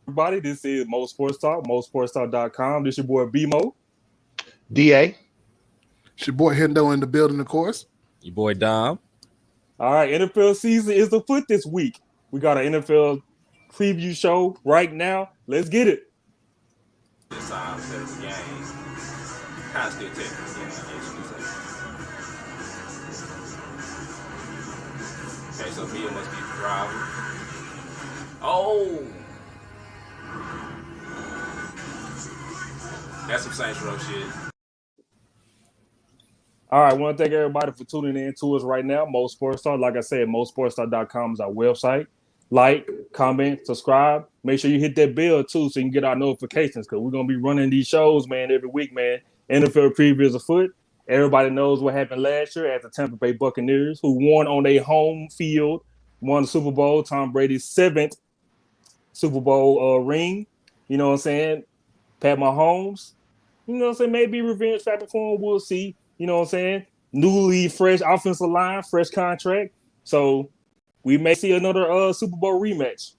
everybody? This is Mo Sports Talk, mosportstalk.com. This your boy BMO. DA. It's your boy Hendo in the building, of course. Your boy Dom. All right, NFL season is afoot this week. We got an NFL preview show right now. Let's get it. This time, instead of the game, kind of still technical. Okay, so Mia must be driving. Oh! That's some Saints Row shit. All right, I want to thank everybody for tuning in to us right now. Mo Sports Talk. Like I said, mosportstalk.com is our website. Like, comment, subscribe. Make sure you hit that bell, too, so you can get our notifications because we're going to be running these shows, man, every week, man. NFL preview is afoot. Everybody knows what happened last year at the Tampa Bay Buccaneers, who won on their home field, won the Super Bowl, Tom Brady's 7th Super Bowl ring. You know what I'm saying? Pat Mahomes. You know what I'm saying? Maybe revenge factor for him. We'll see. You know what I'm saying? Newly fresh offensive line, fresh contract. So we may see another Super Bowl rematch.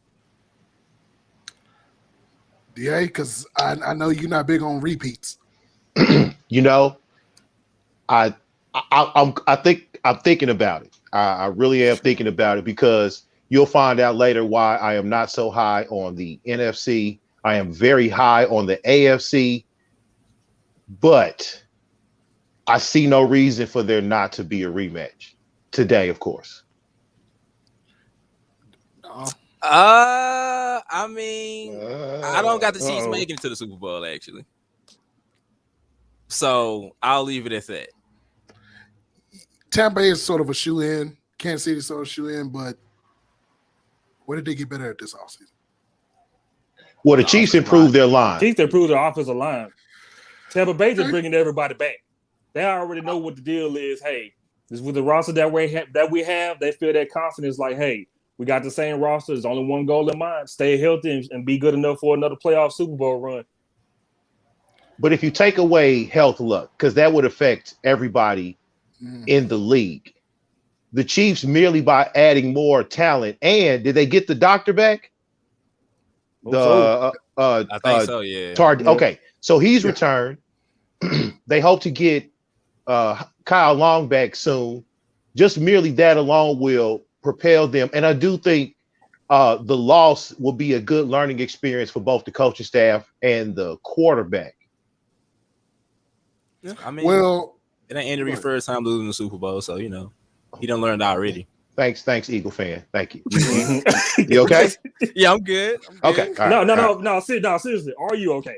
Yeah, because I know you're not big on repeats. You know, I think I'm thinking about it. I really am thinking about it because you'll find out later why I am not so high on the NFC. I am very high on the AFC, but I see no reason for there not to be a rematch today, of course. I mean, I don't got the Chiefs making it to the Super Bowl, actually. So I'll leave it at that. Tampa is sort of a shoe-in. Kansas City is sort of a shoe-in, but where did they get better at this offseason? Well, the Chiefs improved their line. Chiefs improved their offensive line. Tampa Bay just bringing everybody back. They already know what the deal is. Hey, this with the roster that we have, they feel that confidence like, hey, we got the same roster. There's only one goal in mind. Stay healthy and be good enough for another playoff Super Bowl run. But if you take away health luck, because that would affect everybody in the league, the Chiefs merely by adding more talent, and did they get the doctor back? I think so, yeah. Okay, so he's returned. They hope to get Kyle Long back soon. Just merely that alone will propel them. And I do think the loss will be a good learning experience for both the coaching staff and the quarterback. Yeah, I mean, well, it ain't Andy Reid's first time losing the Super Bowl, so you know he done learned already. Thanks, Eagle fan. Thank you. You okay? Yeah, I'm good. Okay. Right, no. Seriously, are you okay?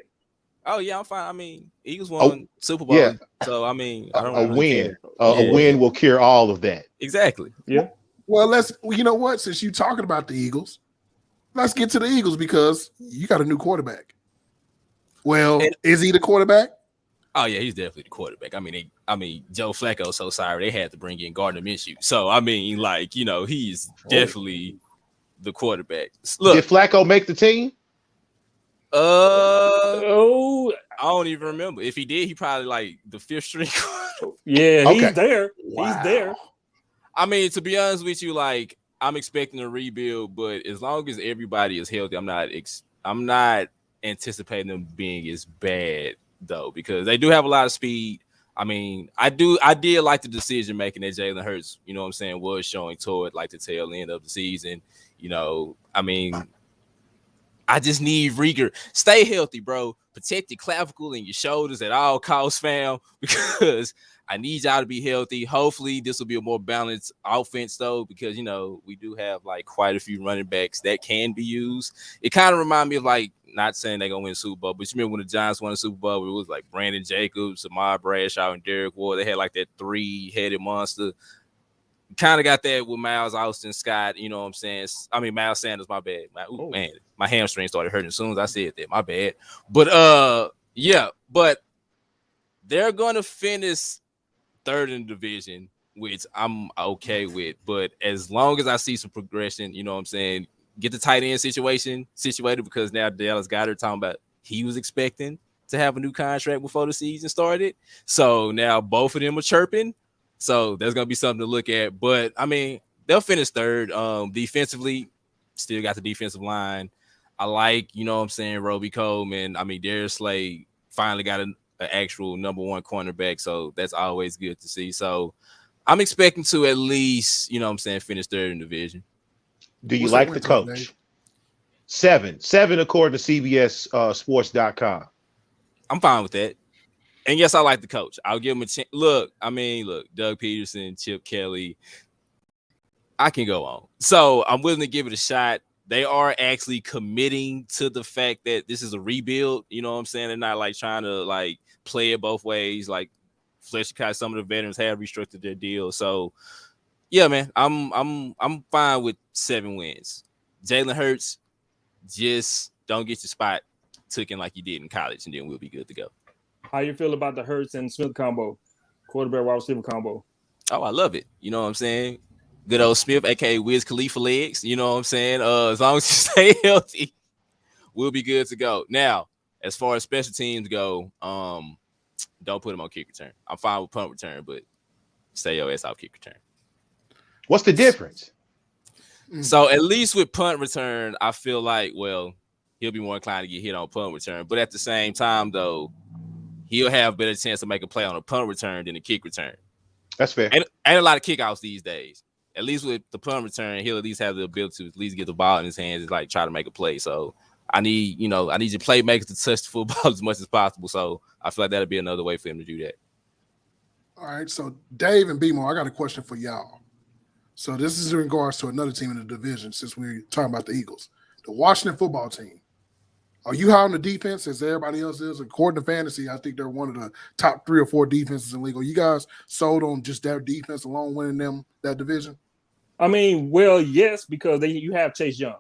Oh yeah, I'm fine. I mean, Eagles won Super Bowl, yeah. So I mean, I don't a win. A win will cure all of that. Exactly. Yeah. Well, you know what? Since you're talking about the Eagles, let's get to the Eagles because you got a new quarterback. Well, is he the quarterback? Oh yeah, he's definitely the quarterback. I mean, Joe Flacco. So sorry, they had to bring in Gardner Minshew. So I mean, like he's definitely the quarterback. Look, did Flacco make the team? I don't even remember. If he did, he probably like the 5th string. Yeah, okay. He's there. Wow. He's there. I mean, to be honest with you, like I'm expecting a rebuild, but as long as everybody is healthy, I'm not anticipating them being as bad though, because they do have a lot of speed. I mean, I did like the decision making that Jalen Hurts, you know what I'm saying, was showing toward like the tail end of the season. I mean, I just need Rieger. Stay healthy, bro. Protect your clavicle and your shoulders at all costs, fam, because I need y'all to be healthy. Hopefully, this will be a more balanced offense, though, because, we do have, like, quite a few running backs that can be used. It kind of reminds me of, like, not saying they're going to win the Super Bowl, but you remember when the Giants won the Super Bowl, it was, like, Brandon Jacobs, Ahmad Bradshaw, and Derek Ward. They had, like, that 3-headed monster. Kind of got that with Miles Austin Scott, you know what I'm saying? I mean, Miles Sanders, my bad. Man, my hamstring started hurting as soon as I said that. My bad. But, yeah, but they're going to finish 3rd in the division, which I'm okay with. But as long as I see some progression, you know what I'm saying, get the tight end situated, because now Dallas Goedert talking about he was expecting to have a new contract before the season started. So now both of them are chirping. So there's going to be something to look at. But, I mean, they'll finish 3rd. Defensively, still got the defensive line. I like, you know what I'm saying, Roby Coleman. I mean, Darius Slade finally got an actual number one cornerback, so that's always good to see. So I'm expecting to at least, you know what I'm saying, finish third in the division. Do you like the coach? 7 according to CBS Sports.com. I'm fine with that. And yes, I like the coach. I'll give him a chance. Look, Doug Peterson, Chip Kelly. I can go on. So I'm willing to give it a shot. They are actually committing to the fact that this is a rebuild. You know what I'm saying? They're not like trying to like play it both ways. Like Fletcher, some of the veterans have restructured their deal. So yeah, man, I'm fine with 7 wins. Jalen Hurts, just don't get your spot taken like you did in college, and then we'll be good to go. How you feel about the Hurts and Smith combo, quarterback wide receiver combo? Oh, I love it. You know what I'm saying? Good old Smith, aka Wiz Khalifa legs. You know what I'm saying? As long as you stay healthy, we'll be good to go. Now, as far as special teams go, don't put him on kick return. I'm fine with punt return, but stay your ass out kick return. What's the difference? So at least with punt return, I feel like, well, he'll be more inclined to get hit on punt return. But at the same time, though, he'll have a better chance to make a play on a punt return than a kick return. That's fair. And a lot of kickouts these days. At least with the punt return, he'll at least have the ability to at least get the ball in his hands and like try to make a play. So I need your playmakers to touch the football as much as possible. So I feel like that'll be another way for him to do that. All right. So Dave and BMO, I got a question for y'all. So this is in regards to another team in the division, since we're talking about the Eagles. The Washington football team. Are you high on the defense as everybody else is? According to fantasy, I think they're one of the top 3 or 4 defenses in the league. Are you guys sold on just their defense alone winning them that division? I mean, well, yes, because you have Chase Young.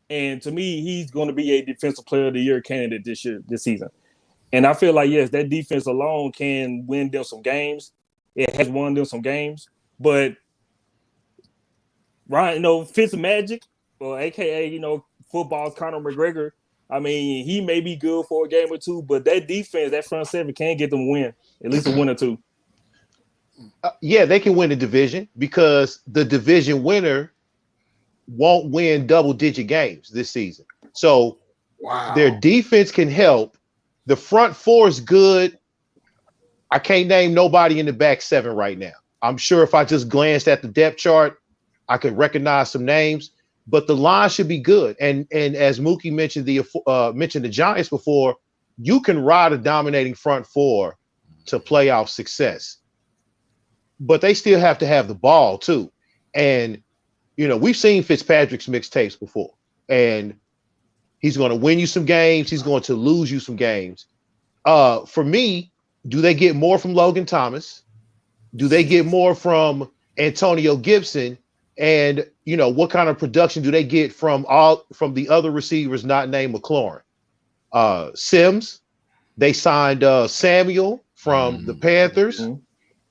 And to me, he's going to be a defensive player of the year candidate this season. And I feel like, yes, that defense alone can win them some games. It has won them some games. But, Ryan, Fitzmagic, or a.k.a., football's Conor McGregor, I mean, he may be good for a game or two, but that defense, that front seven, can get them a win, at least a win or two. Yeah, they can win the division because the division winner won't win double-digit games this season. So their defense can help. The front 4 is good. I can't name nobody in the back 7 right now. I'm sure if I just glanced at the depth chart, I could recognize some names. But the line should be good. And as Mookie mentioned the Giants before, you can ride a dominating front 4 to playoff success. But they still have to have the ball too. And, we've seen Fitzpatrick's mixtapes before. And he's going to win you some games. He's going to lose you some games. For me, do they get more from Logan Thomas? Do they get more from Antonio Gibson? And, what kind of production do they get from the other receivers not named McLaurin? Sims, they signed Samuel from the Panthers. Mm-hmm.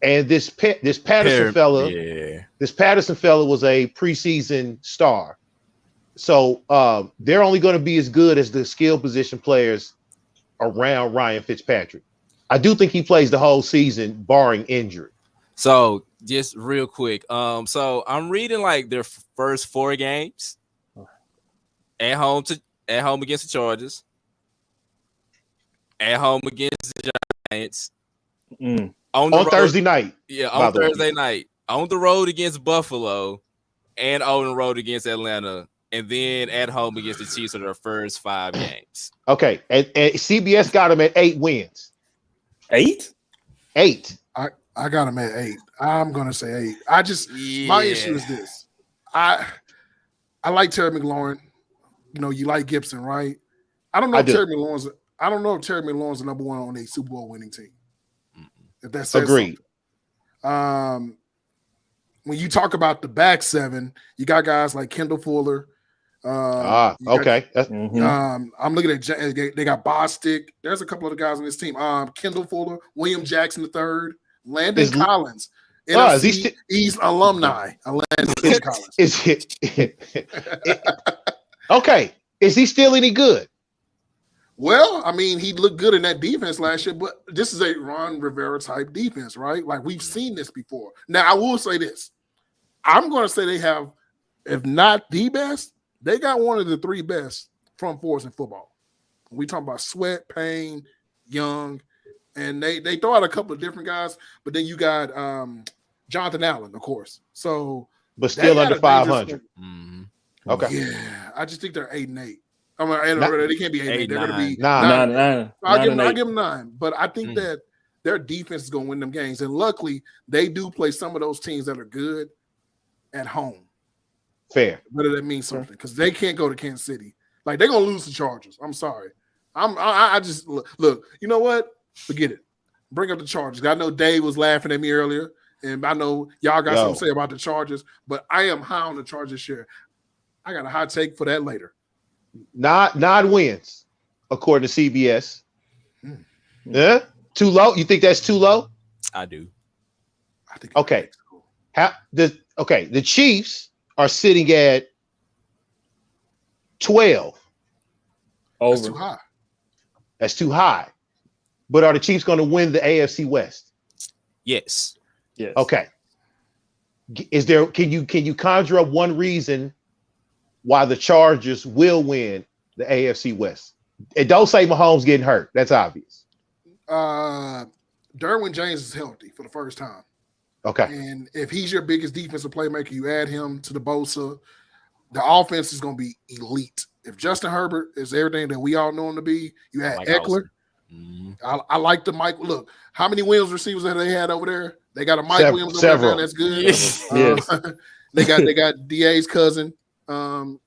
And this Patterson fella, this Patterson fella was a preseason star. So they're only going to be as good as the skill position players around Ryan Fitzpatrick. I do think he plays the whole season, barring injury. So just real quick, so I'm reading like their first 4 games at home against the Chargers, at home against the Giants, on Thursday night. Yeah, on Thursday night, on the road against Buffalo, and on the road against Atlanta, and then at home against the Chiefs are their first 5 games. Okay, and CBS got them at 8 wins. 8? 8. I got him at 8. I'm gonna say 8. My issue is this. I like Terry McLaurin. You like Gibson, right? I don't know if Terry McLaurin's the number 1 on a Super Bowl winning team. If that says agreed. When you talk about the back 7, you got guys like Kendall Fuller. Okay. I'm looking at they got Bostic. There's a couple of the guys on this team. Kendall Fuller, William Jackson III, Landon Collins. He's alumni. Landon Collins. Okay. Is he still any good? Well, I mean, he looked good in that defense last year, but this is a Ron Rivera type defense, right? Like we've seen this before. Now, I will say this. I'm going to say they have, if not the best, they got one of the 3 best front fours in football. We talk about Sweat, Payne, Young, and they throw out a couple of different guys, but then you got Jonathan Allen, of course. So, but still under 500. Mm-hmm. Okay. Yeah, I just think they're 8-8. I mean, they can't be 8-8. They're going to be 9. I'll give them 9, but I think that their defense is going to win them games, and luckily they do play some of those teams that are good at home. Fair. Whether that means something, because they can't go to Kansas City. Like, they're going to lose the Chargers. I'm sorry. I just look. You know what? Forget it. Bring up the Chargers. I know Dave was laughing at me earlier, and I know y'all got something to say about the Chargers, but I am high on the Chargers share. I got a hot take for that later. 9 wins, according to CBS. Yeah, too low. You think that's too low? I do. I think. Okay. The Chiefs are sitting at 12. Over. That's too high. That's too high. But are the Chiefs going to win the AFC West? Yes. Yes. Okay. Is there? Can you conjure up one reason why the Chargers will win the AFC West? And don't say Mahomes getting hurt. That's obvious. Derwin James is healthy for the first time. Okay. And if he's your biggest defensive playmaker, you add him to the Bosa, the offense is going to be elite. If Justin Herbert is everything that we all know him to be, you add Eckler. I like the Mike. Look, how many Williams receivers have they had over there? They got a Mike Williams over there. That's good. Yes. They got DA's cousin Allen,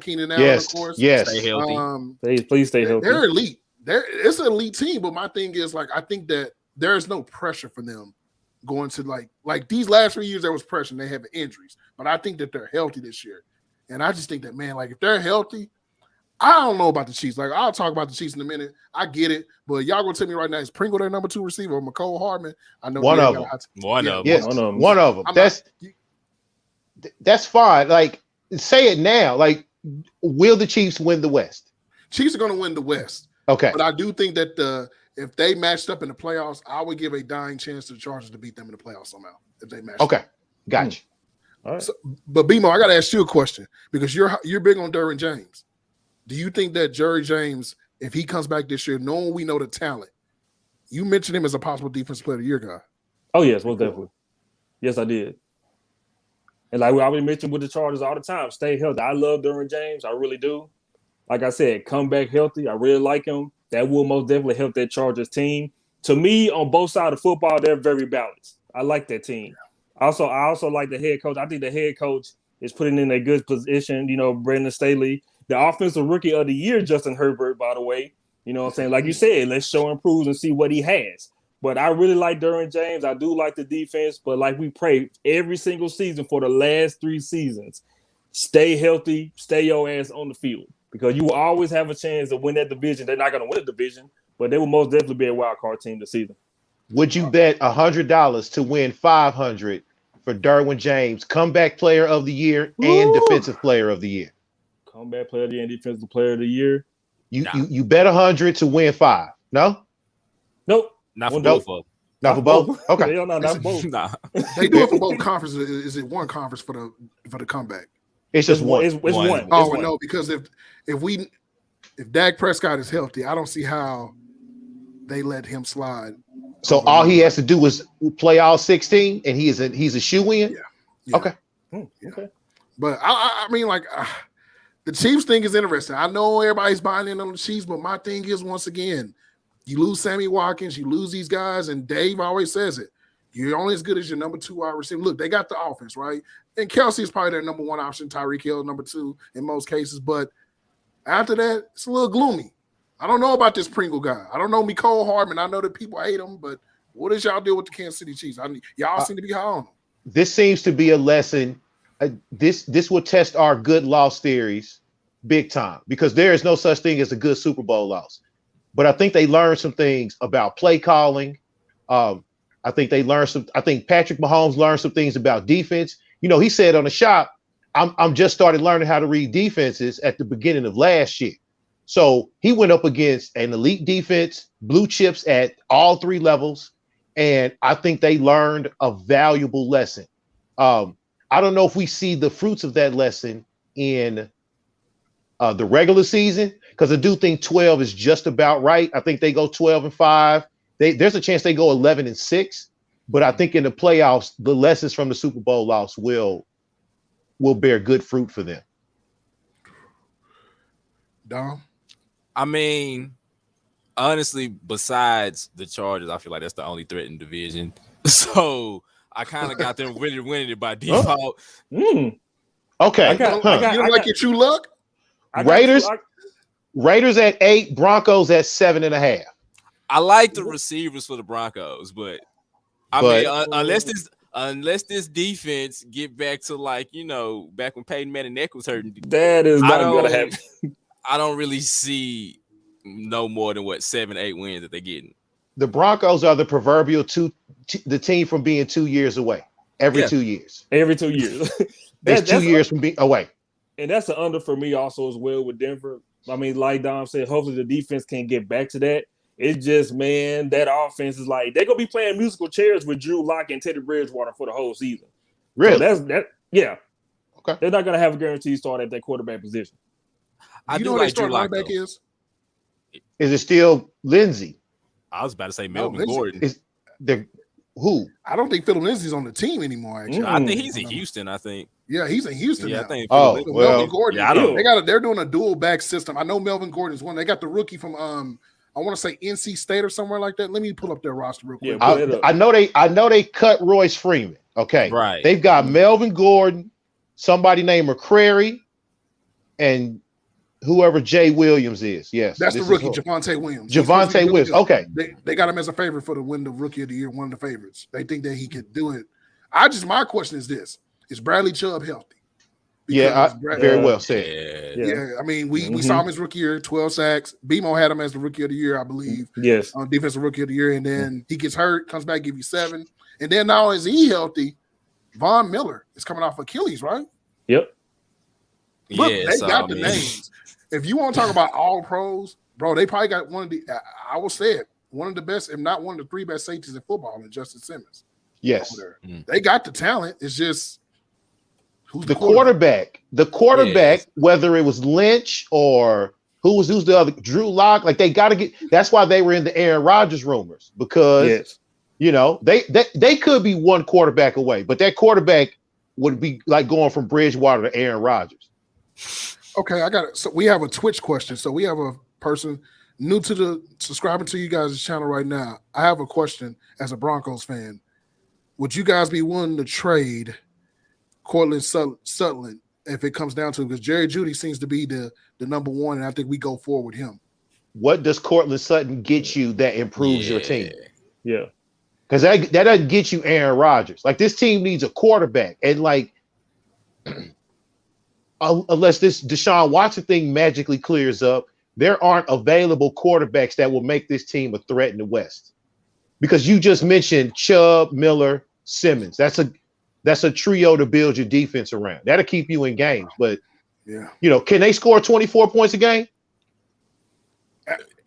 Keenan Allen, of course. Yes. Stay healthy. Please stay healthy. They're elite. It's an elite team, but my thing is, like, I think that there is no pressure for them going to like these last 3 years. There was pressure and they have injuries, but I think that they're healthy this year, and I just think that, man, like, if they're healthy, I don't know about the Chiefs. Like, I'll talk about the Chiefs in a minute. I get it, but y'all gonna tell me right now, is Pringle their number 2 receiver or McCole Hardman? I know one of them. One of them. Yes, one of them. That's fine. Like, say it now. Like, will the Chiefs win the West? Chiefs are going to win the West. Okay. But I do think that if they matched up in the playoffs, I would give a dying chance to the Chargers to beat them in the playoffs somehow if they match. Okay. Gotcha. All right. So, but BMO, I got to ask you a question because you're big on Derwin James. Do you think that Jerry James, if he comes back this year, knowing we know the talent, you mentioned him as a possible defensive player of the year guy? Oh, yes, most definitely. Yes, I did. And like we already mentioned with the Chargers all the time, stay healthy. I love Derwin James. I really do. Like I said, come back healthy. I really like him. That will most definitely help that Chargers team. To me, on both sides of football, they're very balanced. I like that team. I also like the head coach. I think the head coach is putting in a good position. You know, Brandon Staley, the offensive rookie of the year, Justin Herbert, by the way. You know what I'm saying? Like you said, let's show and prove and see what he has. But I really like Derwin James. I do like the defense. But like we pray every single season for the last 3 seasons, stay healthy, stay your ass on the field. Because you will always have a chance to win that division. They're not going to win the division, but they will most definitely be a wild card team this season. Would you bet $100 to win $500 for Derwin James, comeback player of the year and defensive player of the year? Comeback player of the year and defensive player of the year. You bet 100 to win 5. No? Nope. Not for both of them. Not for both? Okay. Hell no, not for both. Nah. They do it for both conferences. Is it one conference for the comeback? It's just one. It's one. Oh, no, because if Dak Prescott is healthy, I don't see how they let him slide. So all he has to do is play all 16, and he's a shoe-in? Yeah. Okay. Okay. But I mean, like, the Chiefs thing is interesting. I know everybody's buying in on the Chiefs, but my thing is, once again, you lose Sammy Watkins, you lose these guys, and Dave always says it. You're only as good as your number 2 wide receiver. Look, they got the offense, right? And Kelsey is probably their number 1 option. Tyreek Hill, number 2 in most cases. But after that, it's a little gloomy. I don't know about this Pringle guy. I don't know Mecole Hardman. I know that people hate him, but what does y'all do with the Kansas City Chiefs? Y'all seem to be high on them. This seems to be a lesson. This will test our good loss theories big time, because there is no such thing as a good Super Bowl loss. But I think they learned some things about play calling. I think Patrick Mahomes learned some things about defense. You know, he said on the shop, I'm just started learning how to read defenses at the beginning of last year. So he went up against an elite defense, blue chips at all 3 levels, and I think they learned a valuable lesson. I don't know if we see the fruits of that lesson in the regular season, because I do think 12 is just about right. I think they go 12-5. There's a chance they go 11-6, but I think in the playoffs, the lessons from the Super Bowl loss will bear good fruit for them. Dom? I mean, honestly, besides the Chargers, I feel like that's the only threatened division. So I kind of got them winning it by default. Okay. You don't like your true luck? Raiders at 8, Broncos at 7.5. I like the receivers for the Broncos, but I mean, unless this defense get back to back when Peyton Manning's neck was hurting, that is not going to happen. I don't really see no more than 7-8 wins that they're getting. The Broncos are the proverbial the team from being 2 years away. Every 2 years. Every 2 years. That's 2 years from being away. And that's an under for me also as well with Denver. I mean, like Dom said, hopefully the defense can get back to that. It's just, man, that offense is like they're gonna be playing musical chairs with Drew Lock and Teddy Bridgewater for the whole season. Really? So yeah. Okay. They're not gonna have a guaranteed start at that quarterback position. I you do know like what their Drew starting Lock linebacker is? Is it still Lindsey? I was about to say Melvin Gordon. Who? I don't think Philip Lindsay's on the team anymore. Actually, I think he's in Houston. I think. Yeah, he's in Houston. Yeah, now. I think. Melvin Gordon. Yeah, they're doing a dual back system. I know Melvin Gordon's one. They got the rookie from I want to say NC State or somewhere like that. Let me pull up their roster real quick. Yeah, I know they cut Royce Freeman. Okay, right. They've got Melvin Gordon, somebody named McCrary, and whoever Jay Williams is. Yes, that's the rookie, Javonte Williams. Javonte Williams. Okay, they got him as a favorite for the win of Rookie of the Year, one of the favorites. They think that he could do it. My question is this: is Bradley Chubb healthy? Very well said. Yeah. I mean, we saw him as rookie year, 12 sacks. BMO had him as the rookie of the year, I believe. Yes. Defensive rookie of the year. And then he gets hurt, comes back, give you 7. And then now is he healthy? Von Miller is coming off Achilles, right? Yep. Look, they got the names. If you want to talk about all pros, bro, they probably got one of the, I will say it, one of the best, if not one of the 3 best safeties in football in Justin Simmons. Yes. They got the talent. It's just, who's the quarterback? The quarterback, whether it was Lynch or who's the other, Drew Lock, like they got to get. That's why they were in the Aaron Rodgers rumors, because they could be one quarterback away, but that quarterback would be like going from Bridgewater to Aaron Rodgers. Okay, I got it. So we have a Twitch question. So we have a person new to the subscribing to you guys' channel right now. I have a question as a Broncos fan. Would you guys be willing to trade Cortland Sutton if it comes down to it? Because Jerry Jeudy seems to be the number one, and I think we go forward with him. What does Cortland Sutton get you that improves your team? Yeah. Because that doesn't get you Aaron Rodgers. Like, this team needs a quarterback. And, like, unless this Deshaun Watson thing magically clears up, there aren't available quarterbacks that will make this team a threat in the West. Because you just mentioned Chubb, Miller, Simmons. That's a trio to build your defense around. That'll keep you in games. But, can they score 24 points a game?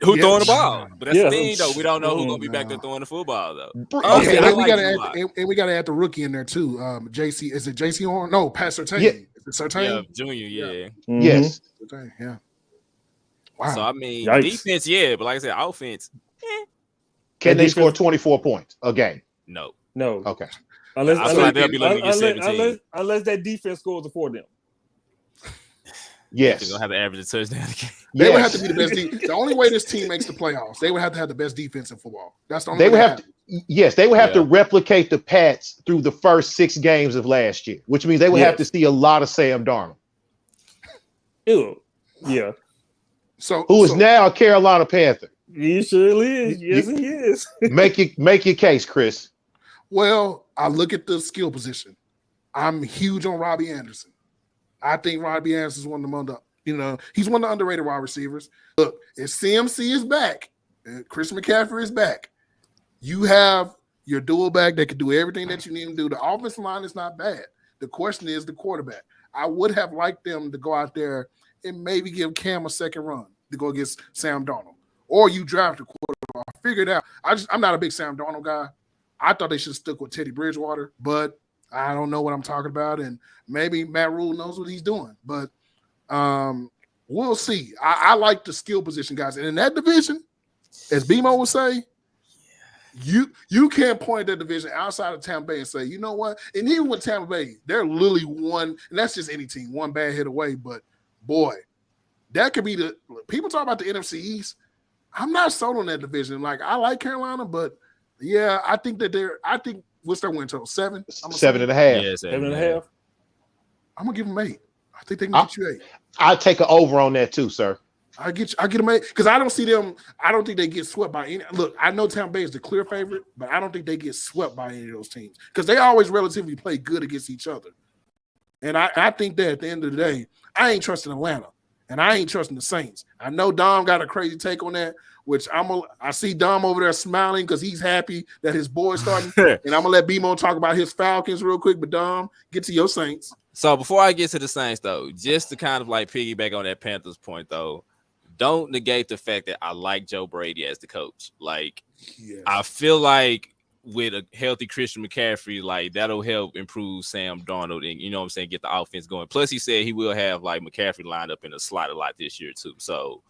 Who throwing the ball? But that's the thing, though. We don't know who's going to be back there throwing the football, though. Okay, we got to add the rookie in there, too. JC, is it JC Horn? No, Pat Surtain. Yeah. Is it Surtain? Yeah, junior, Mm-hmm. Yes. Surtain, yeah. Wow. So, I mean, Yikes. defense, but like I said, offense, Can they score 24 points a game? no. Okay. Unless they'll be looking at 17. Unless that defense scores for them. Yes. They're going to have to average a touchdown again. They would have to be the best. The only way this team makes the playoffs, they would have to have the best defense in football. That's the only They way would have to. Yes, they would have to replicate the Pats through the first 6 games of last year, which means they would have to see a lot of Sam Darnold. Ew. Yeah. Who is now a Carolina Panther. He surely is. Yes, he is. Make your case, Chris. Well, I look at the skill position. I'm huge on Robbie Anderson. I think Robbie Anderson is one of the he's one of the underrated wide receivers. Look, if CMC is back, and Chris McCaffrey is back, you have your dual back that can do everything that you need him to do. The offensive line is not bad. The question is the quarterback. I would have liked them to go out there and maybe give Cam a second run to go against Sam Darnold. Or you draft a quarterback. I figured out. I'm not a big Sam Darnold guy. I thought they should have stuck with Teddy Bridgewater, but I don't know what I'm talking about. And maybe Matt Rule knows what he's doing. But We'll see. I like the skill position guys. And in that division, as BMO would say, you can't point at that division outside of Tampa Bay and say, you know what? And even with Tampa Bay, they're literally one, and that's just any team, one bad hit away. But boy, that could be the people talk about the NFC East. I'm not sold on that division. Like, I like Carolina, but yeah, I think what's their win total? 7? 7.5. Yeah, 7.5. I'm gonna give them 8. I think they can get you 8. I'll take an over on that too, sir. I get them 8 because I don't see them. I don't think they get swept by any. Look, I know Tampa Bay is the clear favorite, but I don't think they get swept by any of those teams because they always relatively play good against each other. And I think that at the end of the day, I ain't trusting Atlanta and I ain't trusting the Saints. I know Dom got a crazy take on that, which I see Dom over there smiling because he's happy that his boy's starting. And I'm gonna let BMO talk about his Falcons real quick, but Dom, get to your Saints. So before I get to the Saints, though, just to kind of like piggyback on that Panthers point, though, don't negate the fact that I like Joe Brady as the coach. Like, yes. I feel like with a healthy Christian McCaffrey, like that'll help improve Sam Darnold and, you know what I'm saying, get the offense going. Plus, he said he will have like McCaffrey lined up in the slot a lot this year too. So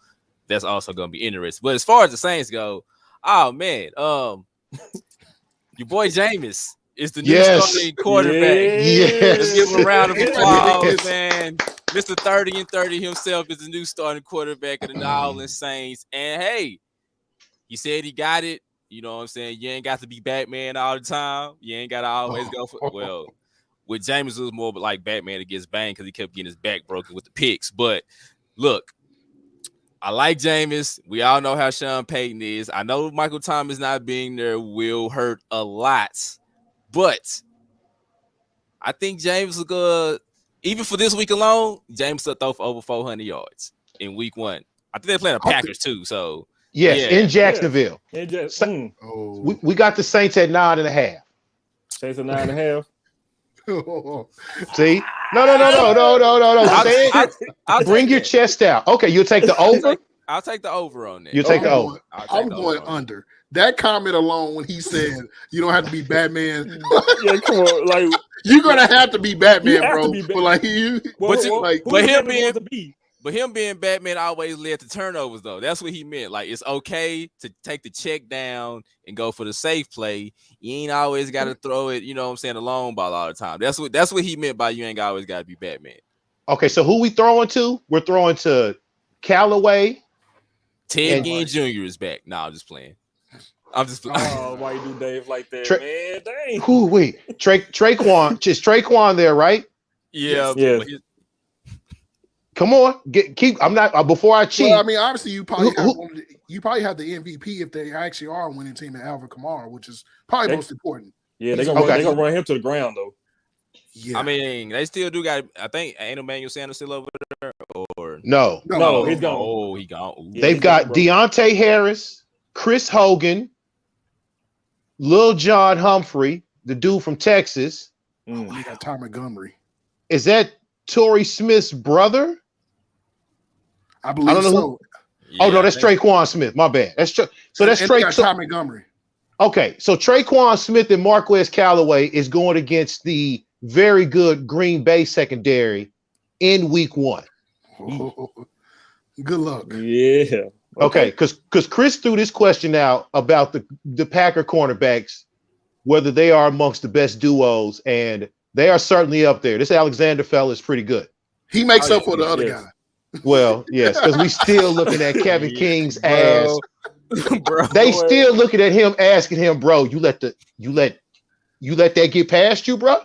that's also going to be interesting. But as far as the Saints go, oh man, your boy Jameis is the new starting quarterback. Yes. Let's give him a round of applause, man. Mr. 30 and 30 himself is the new starting quarterback of the New Orleans Saints. And hey, he said he got it. You know what I'm saying? You ain't got to be Batman all the time. You ain't got to always go for well. With Jameis, it was more like Batman against Bane because he kept getting his back broken with the picks. But look, I like Jameis. We all know how Sean Payton is. I know Michael Thomas not being there will hurt a lot, but I think James will go. Even for this week alone, James will throw for over 400 yards in week 1. I think they're playing the Packers too. So yes, in Jacksonville. We got the Saints at 9.5. Saints at 9.5. See? No. Bring your chest out. Okay, you'll take the over. I'll take the over on that. You'll take the over. I'm going under. That comment alone when he said you don't have to be Batman. Yeah, come on, like you're gonna have to be Batman, bro. But like him being Batman always led to turnovers, though. That's what he meant. Like, it's okay to take the check down and go for the safe play. You ain't always got to throw it, you know what I'm saying, the long ball all the time. That's what he meant by you ain't always got to be Batman. Okay, so who we throwing to? We're throwing to Callaway. Ted Ginn Jr. is back. Nah, I'm just playing. Oh, why you do Dave like that, man? Dang. Who? Wait, Traquan. Just Traquan there, right? Yeah. Yes. Come on, keep. I'm not before I cheat. Well, I mean, obviously, you probably have the MVP if they actually are a winning team at Alvin Kamara, which is probably most important. Yeah, they're gonna run him to the ground though. Yeah, I mean, they still do got. I think ain't Emmanuel Sanders still over there, or no, he's gone. Oh, he gone. Ooh. They've got Deontay Harris, Chris Hogan, Lil John Humphrey, the dude from Texas. You got Ty Montgomery. Is that Torrey Smith's brother? I believe so. Oh no, that's Traquan Smith. My bad. That's Ty Montgomery. Okay, so Traquan Smith and Marquez Callaway is going against the very good Green Bay secondary in week 1. Oh, good luck. Yeah. Okay, because Chris threw this question out about the Packer cornerbacks, whether they are amongst the best duos, and they are certainly up there. This Alexander fella is pretty good. He makes up for the other guy. Well, yes, because we still looking at Kevin King's ass. They still looking at him, asking him, bro, you let that get past you, bro?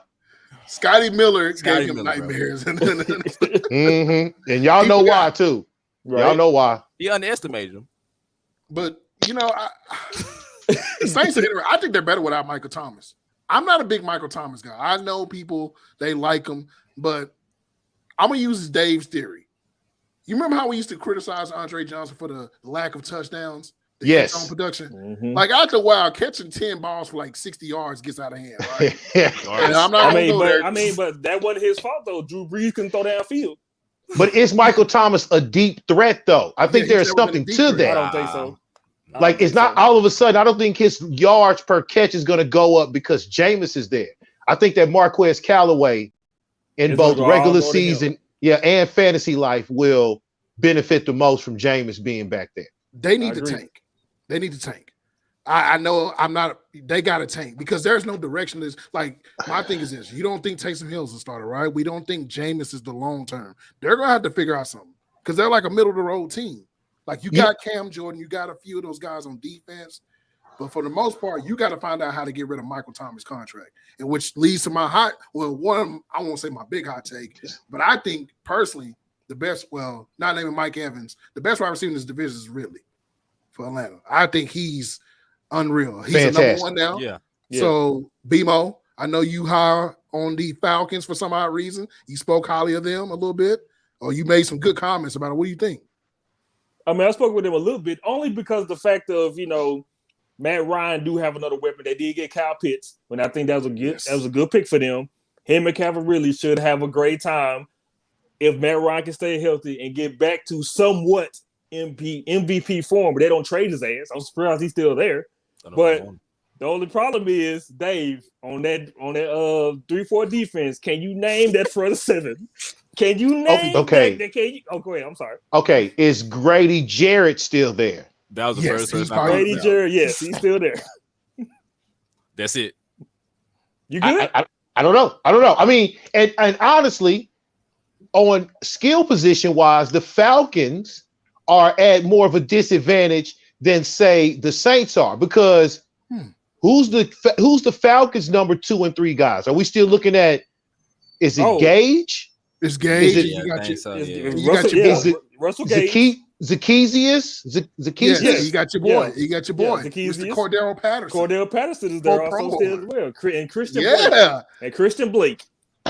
Scotty Miller gave him nightmares. And y'all know why too. Right? Y'all know why. He underestimated him. But you know, the Saints I think they're better without Michael Thomas. I'm not a big Michael Thomas guy. I know people, they like him, but I'm gonna use Dave's theory. You remember how we used to criticize Andre Johnson for the lack of touchdowns? Yes. On production. Mm-hmm. Like after a while, catching 10 balls for like 60 yards gets out of hand, right? And I'm not but that wasn't his fault though. Drew Brees couldn't throw downfield. But is Michael Thomas a deep threat though? I think there's something to that. I don't think so. Like it's not all of a sudden. I don't think his yards per catch is going to go up because Jameis is there. I think that Marquez Callaway in both regular season, and fantasy life will benefit the most from Jameis being back there? They need to tank. They need to tank. I know I'm not. They got to tank because there's no direction. This like my thing is this: you don't think Taysom Hill's a starter, right? We don't think Jameis is the long term. They're gonna have to figure out something because they're like a middle of the road team. Like you got Cam Jordan, you got a few of those guys on defense, but for the most part, you got to find out how to get rid of Michael Thomas' contract, and which leads to my I won't say my big hot take, but I think personally the best. Well, not naming Mike Evans, the best wide receiver in this division is Ridley for Atlanta. I think he's unreal. He's a number one now. Yeah. So BMO, I know you high on the Falcons for some odd reason. You spoke highly of them a little bit, or you made some good comments about it. What do you think? I mean, I spoke with them a little bit, only because the fact of Matt Ryan do have another weapon. They did get Kyle Pitts, and I think that was a good pick for them. Him and McCaffrey really should have a great time if Matt Ryan can stay healthy and get back to somewhat MVP form, but they don't trade his ass. I'm surprised he's still there. But the only problem is, Dave, on that 3-4 defense, can you name that front seven? Can you name that? Can you? Oh, go ahead. I'm sorry. Okay, is Grady Jarrett still there? That was the first person. Grady Jarrett, yes, he's still there. That's it. You good? I don't know. I mean, and honestly, on skill position wise, the Falcons are at more of a disadvantage than say the Saints are, because who's the Falcons number 2 and 3 guys? Are we still looking at? Is it Gage? It's Gage. Russell Gage. Zaccheaus? Yeah, you got your boy. You got your boy. Mr. Cordell Patterson. Cordell Patterson is there also still as well. And Christian Blake. And Christian Blake.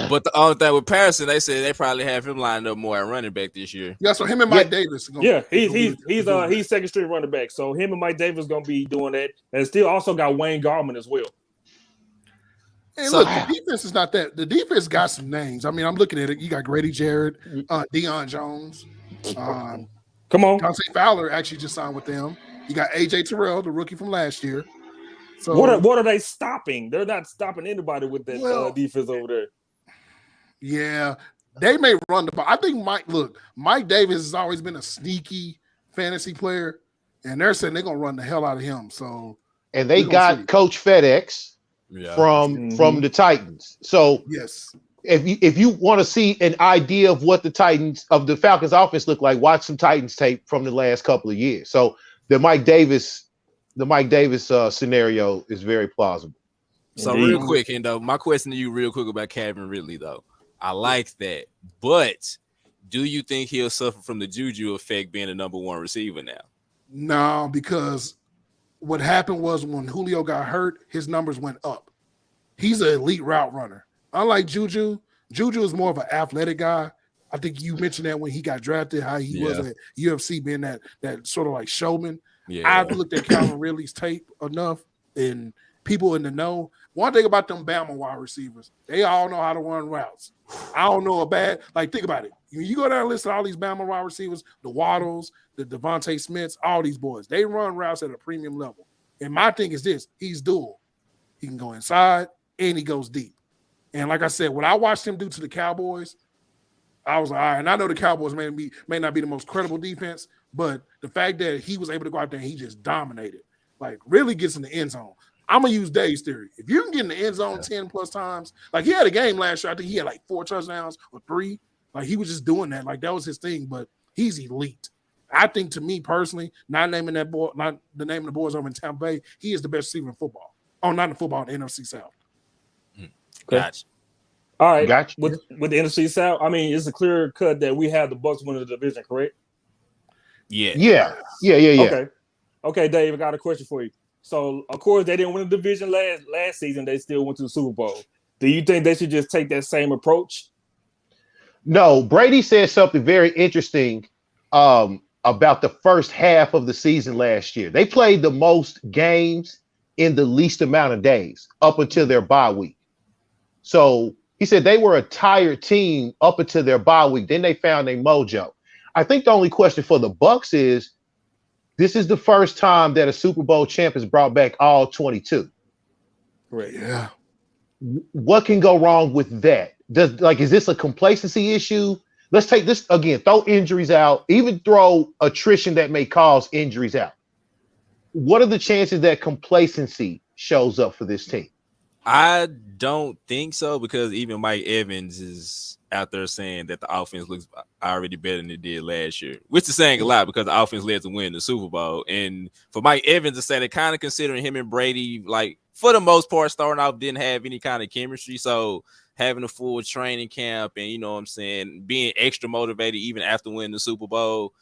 But the only thing with Patterson, they said they probably have him lined up more at running back this year. Yeah, so him and Mike Davis. He's second string running back. So him and Mike Davis gonna be doing that. And still also got Wayne Gallman as well. And look, the defense is not that. The defense got some names. I mean, I'm looking at it. You got Grady Jarrett, Deion Jones. Come on. Dante Fowler actually just signed with them. You got AJ Terrell, the rookie from last year. So what are they stopping? They're not stopping anybody with that defense over there. Yeah, they may run the ball. I think Mike Davis has always been a sneaky fantasy player, and they're saying they're gonna run the hell out of him. So, and they got Coach FedEx from the Titans. So yes, if you want to see an idea of what the Falcons offense look like, watch some Titans tape from the last couple of years. So the Mike Davis scenario is very plausible. So real quick, Hendo, my question to you real quick about Calvin Ridley though. I like that, but do you think he'll suffer from the juju effect being the number 1 receiver now? No, because what happened was when Julio got hurt, his numbers went up. He's an elite route runner. Unlike Juju is more of an athletic guy. I think you mentioned that when he got drafted, how he was at UFC being that sort of like showman. Yeah. I've looked at Calvin Ridley's tape enough, and people in the know. One thing about them Bama wide receivers, they all know how to run routes. I don't know think about it. You go down and list all these Bama wide receivers, the Waddles, the Devontae Smiths, all these boys. They run routes at a premium level. And my thing is this, he's dual. He can go inside and he goes deep. And like I said, what I watched him do to the Cowboys, I was like, all right, and I know the Cowboys may not be the most credible defense, but the fact that he was able to go out there and he just dominated, like really gets in the end zone. I'm going to use Dave's theory. If you can get in the end zone 10 plus times, like he had a game last year, I think he had like 4 touchdowns or 3. Like he was just doing that. Like that was his thing, but he's elite. I think to me personally, not the name of the boys over in Tampa Bay, he is the best receiver in football. Oh, not in football, in the NFC South. Gotcha. All right. Gotcha. With the NFC South, I mean, it's a clear cut that we have the Bucs winning the division, correct? Yeah. Okay, Dave, I got a question for you. So, of course, they didn't win the division last season. They still went to the Super Bowl. Do you think they should just take that same approach? No. Brady said something very interesting about the first half of the season last year. They played the most games in the least amount of days up until their bye week. So he said they were a tired team up until their bye week. Then they found a mojo. I think the only question for the Bucs is, this is the first time that a Super Bowl champ has brought back all 22. Right. Yeah. What can go wrong with that? Is this a complacency issue? let's take this again. Throw injuries out, even throw attrition that may cause injuries out. What are the chances that complacency shows up for this team? I don't think so, because even Mike Evans is out there saying that the offense looks already better than it did last year, which is saying a lot because the offense led to win the Super Bowl. And for Mike Evans to say that, kind of considering him and Brady, like for the most part, starting off didn't have any kind of chemistry. So having a full training camp and, you know what I'm saying, being extra motivated even after winning the Super Bowl,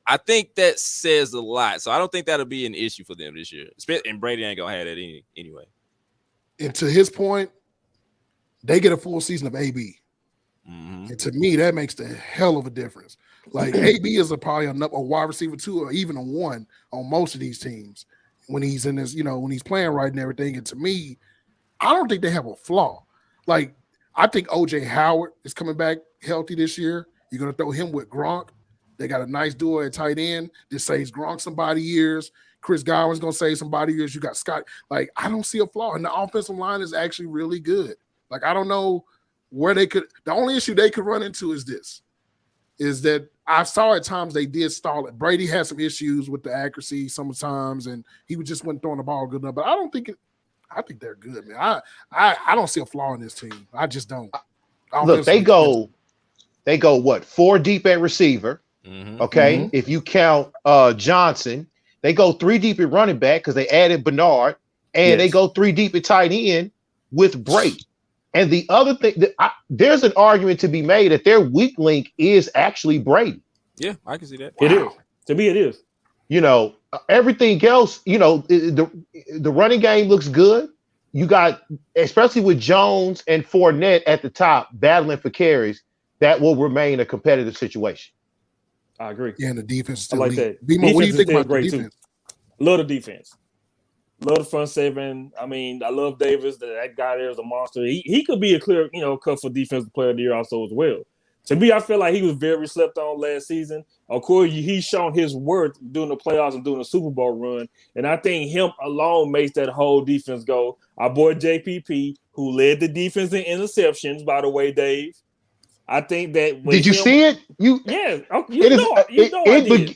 I think that says a lot. So I don't think that'll be an issue for them this year. And Brady ain't going to have that anyway. And to his point, they get a full season of AB. Mm-hmm. And to me, that makes the hell of a difference. Like AB is probably a wide receiver 2 or even a 1 on most of these teams when he's in this, when he's playing right and everything. And to me, I don't think they have a flaw. Like, I think OJ Howard is coming back healthy this year. You're going to throw him with Gronk. They got a nice duo at tight end. This saves Gronk some body years. Chris Godwin's going to save some body years. You got Scott. Like, I don't see a flaw. And the offensive line is actually really good. Like, I don't know where they could – the only issue they could run into is that I saw at times they did stall it. Brady had some issues with the accuracy sometimes, and he just wasn't throwing the ball good enough. But I don't think – I think they're good, man. I don't see a flaw in this team. I just don't. Look, they go what? 4 deep at receiver. Mm-hmm. Okay. Mm-hmm. If you count Johnson, they go 3 deep at running back because they added Bernard, and they go 3 deep at tight end with Brady. And the other thing, there's an argument to be made that their weak link is actually Brady. Yeah, I can see that. It is. To me, it is. Everything else, the running game looks good. You got, especially with Jones and Fournette at the top battling for carries, that will remain a competitive situation. I agree. Yeah, and the defense is I still like weak. that. Bimo, what do you think about the great defense? Too. Love the defense. Love the front seven. I mean, I love Davis. That guy there is a monster. He could be a clear, cut for defensive player of the year also as well. To me, I feel like he was very slept on last season. Of course, he's shown his worth doing the playoffs and doing the Super Bowl run. And I think him alone makes that whole defense go. Our boy JPP, who led the defense in interceptions, by the way, Dave. I think that did you see it?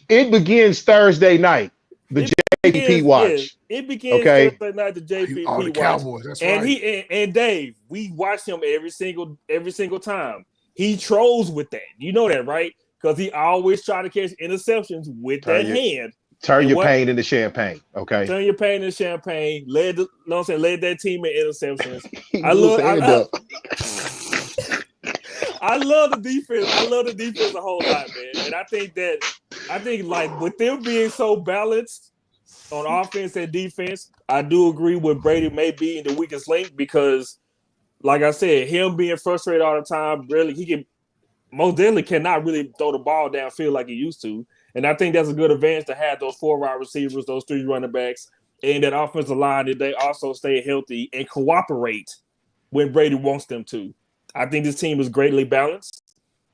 It begins Thursday night. The JPP watch. Yes, it begins Thursday night. The JPP all the watch. Cowboys. That's and right. And Dave, we watch him every single time. He trolls with that. You know that, right? Because he always try to catch interceptions with that hand. Turn your pain into champagne. Okay. Turn your pain into champagne. Led that team in interceptions. I love the defense. I love the defense a whole lot, man. And I think like with them being so balanced on offense and defense, I do agree with Brady may be in the weakest link because, like I said, him being frustrated all the time, really, he most definitely cannot really throw the ball downfield like he used to. And I think that's a good advantage to have those 4 wide receivers, those 3 running backs, and that offensive line that they also stay healthy and cooperate when Brady wants them to. I think this team is greatly balanced.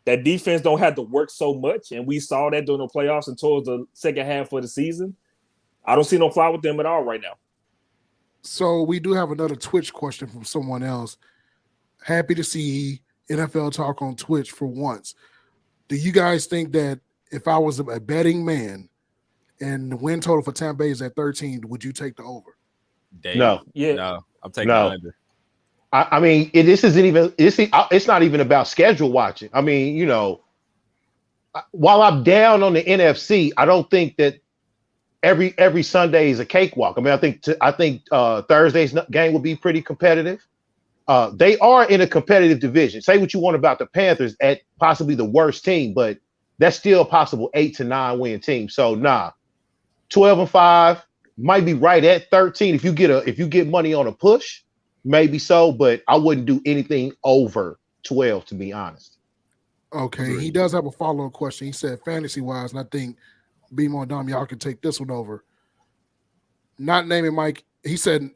That defense don't have to work so much, and we saw that during the playoffs and towards the second half of the season. I don't see no flaw with them at all right now. So we do have another Twitch question from someone else. Happy to see NFL talk on Twitch for once. Do you guys think that if I was a betting man and the win total for Tampa Bay is at 13, would you take the over? Dave, no. Yeah. No. I'm taking the under. I mean, it's not even about schedule watching. I mean, while I'm down on the NFC, I don't think that every Sunday is a cakewalk. I mean, I think Thursday's game will be pretty competitive. They are in a competitive division. Say what you want about the Panthers at possibly the worst team, but that's still a possible 8 to 9 win team. So 12-5 might be right at 13 if you get money on a push. Maybe so, but I wouldn't do anything over 12, to be honest. Okay, he does have a follow-up question. He said, fantasy-wise, and I think Bimo and Dom, y'all can take this one over. Not naming Mike, he said,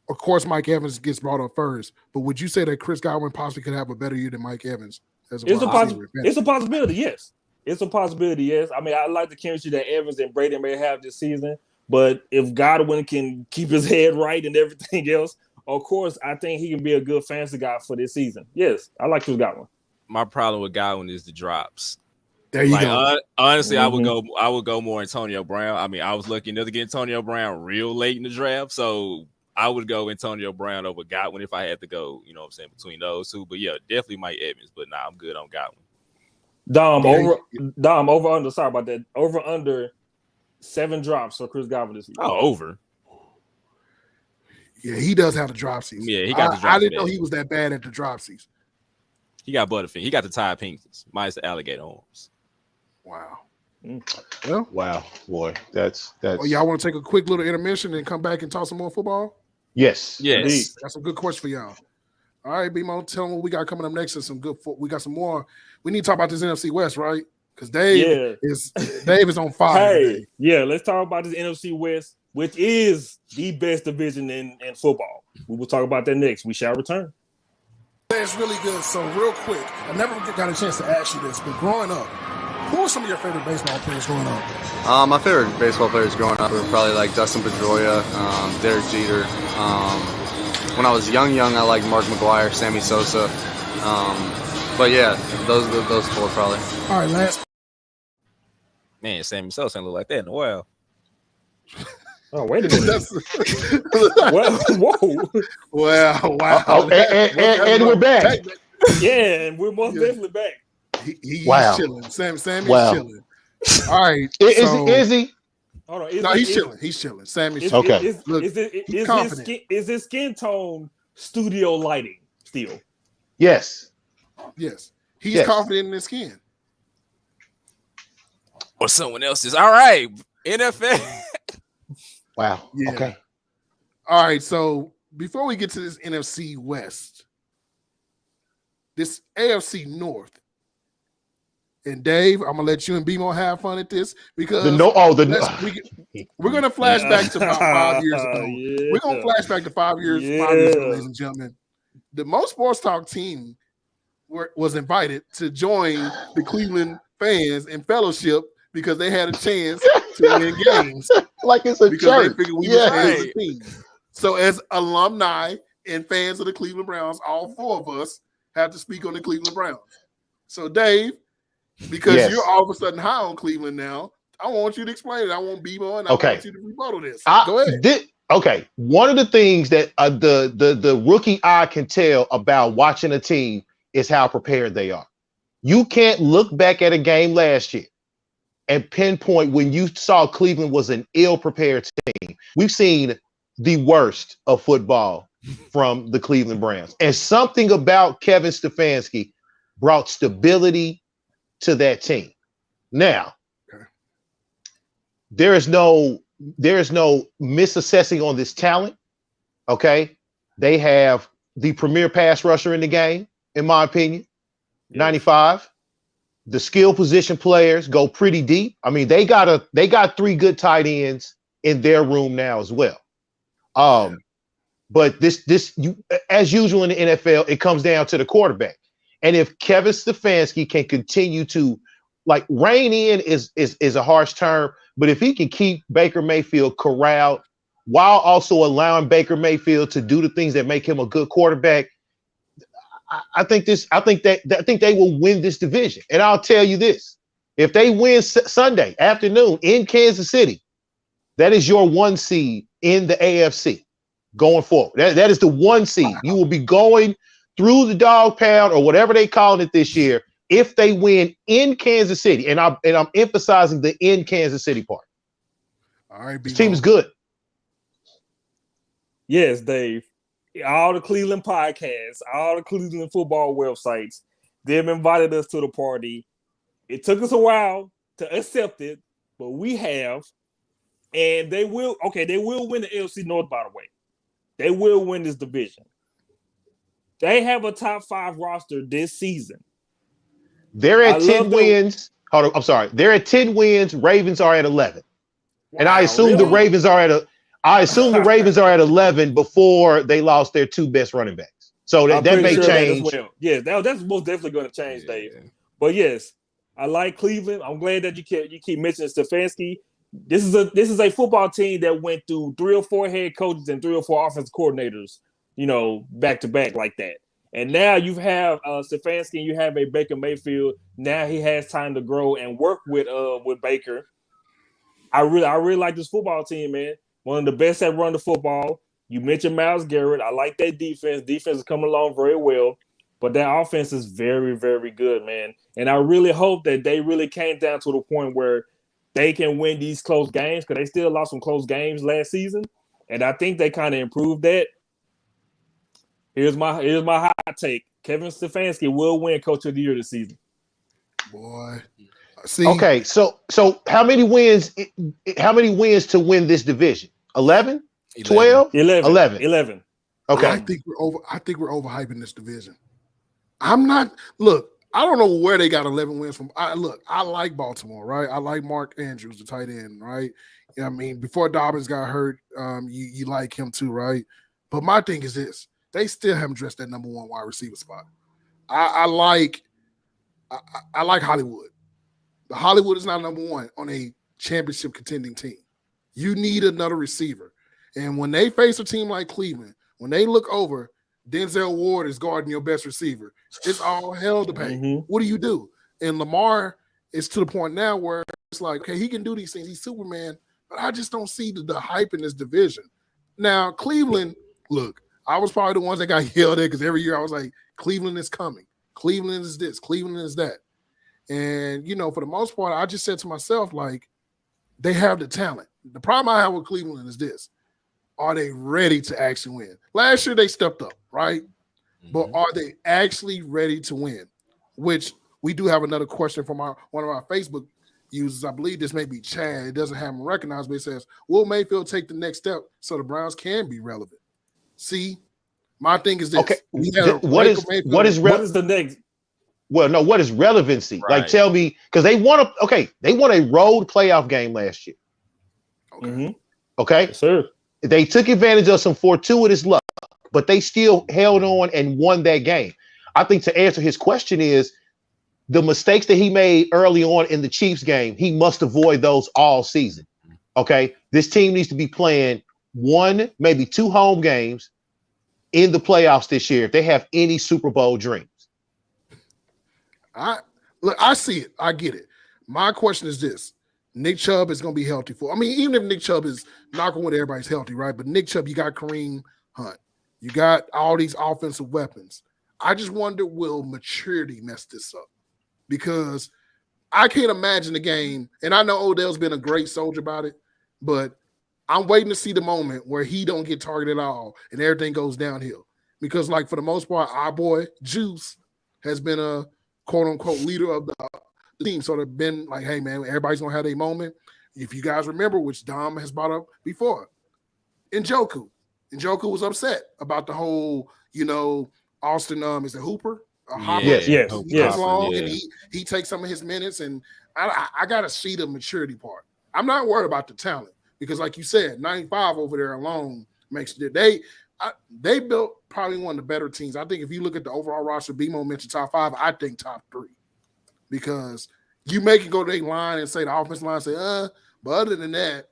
of course, Mike Evans gets brought up first, but would you say that Chris Godwin possibly could have a better year than Mike Evans? It's a possibility, yes. It's a possibility, yes. I mean, I like the chemistry that Evans and Brady may have this season, but if Godwin can keep his head right and everything else, of course, I think he can be a good fantasy guy for this season. Yes, I like Chris Godwin. my problem with Godwin is the drops. There you go. Honestly, I would go more Antonio Brown. I mean, I was lucky enough to get Antonio Brown real late in the draft, so I would go Antonio Brown over Godwin if I had to go, you know what I'm saying, between those two. But yeah, definitely Mike Evans, but nah, I'm good on Godwin. Dom, over under. Sorry about that. Over under 7 drops for Chris Godwin this week. Oh, over. Yeah, he does have the dropsies. Yeah, he got the drops. I didn't know he was that bad at the dropsies. He got Butterfield. He got the Tide Pinks, minus the alligator arms. Wow. Well, wow, boy, that's. Oh, y'all want to take a quick little intermission and come back and talk some more football? Yes. That's a good question for y'all. All right, B-Mo, tell them what we got coming up next. And some good. We got some more. We need to talk about this NFC West, right? Because Dave is on fire. Hey, let's talk about this NFC West, which is the best division in football. We will talk about that next. We shall return. It's really good. So real quick, I never got a chance to ask you this, but growing up, who are some of your favorite baseball players growing up? My favorite baseball players growing up were probably like Dustin Pedroia, Derek Jeter. When I was young, I liked Mark McGwire, Sammy Sosa. But yeah, those 4 probably. All right, last. Man, Sammy Sosa ain't look like that in a while. Oh, wait a minute. Whoa. Well, wow. And we're back. Yeah, and we're most definitely back. He's wow. chilling. Sammy's chilling. All right. Is he? Hold on. He's chilling. He's chilling. Sammy's chilling. Okay. Is his skin tone studio lighting still? Yes. He's confident in his skin. Or someone else's. All right. NFL. Wow. Yeah. Okay. All right. So before we get to this NFC West, this AFC North, and Dave, I'm gonna let you and B-Mo have fun at this because we're gonna flash back to about 5 years ago. Yeah. We're gonna flash back to 5 years ago, ladies and gentlemen. The Most Sports Talk team was invited to join the Cleveland fans in fellowship because they had a chance to win games. Like it's a church. They figured we were fans of the team. So as alumni and fans of the Cleveland Browns, all 4 of us have to speak on the Cleveland Browns. So Dave, because you're all of a sudden high on Cleveland now, I want you to explain it. I want B-Mo and I want you to rebuttal this. Go ahead. One of the things that the rookie eye can tell about watching a team is how prepared they are. You can't look back at a game last year and pinpoint when you saw Cleveland was an ill-prepared team. We've seen the worst of football from the Cleveland Browns. And something about Kevin Stefanski brought stability to that team. Now, there is no misassessing on this talent. Okay. They have the premier pass rusher in the game, in my opinion. 95. The skill position players go pretty deep. I mean, they got 3 good tight ends in their room now as well. But you, as usual in the NFL, it comes down to the quarterback. And if Kevin Stefanski can continue to rein in is a harsh term, but if he can keep Baker Mayfield corralled while also allowing Baker Mayfield to do the things that make him a good quarterback, I think they will win this division. And I'll tell you this: if they win Sunday afternoon in Kansas City, that is your 1 seed in the AFC going forward. That is the 1 seed. You will be going through the dog pound or whatever they call it this year if they win in Kansas City. And I'm emphasizing the in Kansas City part. All right, this team is good. Yes, Dave. All the Cleveland podcasts, all the Cleveland football websites, they've invited us to the party. It took us a while to accept it, but we have. And they will win the AFC North, by the way. They will win this division. They have a top 5 roster this season. They're at 10 wins. Hold on, I'm sorry. They're at 10 wins. Ravens are at 11. Wow, and I assume the Ravens are at 11 before they lost their 2 best running backs. So that may change. Yeah, that's most definitely going to change, Dave. But yes, I like Cleveland. I'm glad that you keep mentioning Stefanski. This is a football team that went through 3 or 4 head coaches and 3 or 4 offensive coordinators, back to back like that. And now you have Stefanski and you have a Baker Mayfield. Now he has time to grow and work with Baker. I really like this football team, man. One of the best at run the football. You mentioned Myles Garrett. I like that defense. Defense is coming along very well. But that offense is very, very good, man. And I really hope that they really came down to the point where they can win these close games, because they still lost some close games last season. And I think they kind of improved that. Here's my hot take. Kevin Stefanski will win Coach of the Year this season. Boy. See, okay, so how many wins to win this division? 11? 12? 11. Okay. I think we're overhyping this division. I don't know where they got 11 wins from. I like Baltimore, right? I like Mark Andrews, the tight end, right? Yeah, I mean, before Dobbins got hurt, you like him too, right? But my thing is this: they still haven't addressed that number one wide receiver spot. I like Hollywood. The Hollywood is not number one on a championship contending team. You need another receiver. And when they face a team like Cleveland, when they look over, Denzel Ward is guarding your best receiver. It's all hell to pay. Mm-hmm. What do you do? And Lamar is to the point now where it's like, okay, he can do these things. He's Superman, but I just don't see the hype in this division. Now, Cleveland, look, I was probably the ones that got yelled at because every year I was like, Cleveland is coming. Cleveland is this. Cleveland is that. And, for the most part, I just said to myself, like, they have the talent. The problem I have with Cleveland is this. Are they ready to actually win? Last year they stepped up, right? Mm-hmm. But are they actually ready to win? Which we do have another question from one of our Facebook users. I believe this may be Chad. It doesn't have him recognized, but it says, will Mayfield take the next step so the Browns can be relevant? See, my thing is this. Okay, what is the next? Well, no, what is relevancy? Right. Like, tell me, because they won a road playoff game last year. Okay. Mm-hmm. Okay. Yes, sir. They took advantage of some fortuitous luck, but they still held on and won that game. I think to answer his question is the mistakes that he made early on in the Chiefs game, he must avoid those all season. Okay. This team needs to be playing one, maybe two home games in the playoffs this year if they have any Super Bowl dreams. I see it. I get it. My question is this. Nick Chubb is going to be healthy even if Nick Chubb is not going to everybody's healthy, right? But Nick Chubb, you got Kareem Hunt. You got all these offensive weapons. I just wonder, will maturity mess this up? Because I can't imagine the game, and I know Odell's been a great soldier about it, but I'm waiting to see the moment where he don't get targeted at all and everything goes downhill. Because, like, for the most part, our boy Juice has been a quote-unquote leader of the team. So they've been like, hey, man, everybody's going to have their moment. If you guys remember, which Dom has brought up before, Njoku was upset about the whole, Austin, is it Hooper? Hopper? Yes. He comes along and he takes some of his minutes, and I got to see the maturity part. I'm not worried about the talent because, like you said, 95 over there alone makes it. They built probably one of the better teams. I think if you look at the overall roster, BMO mentioned top 5, I think top 3. Because you make it go to their line and say the offense line say, but other than that,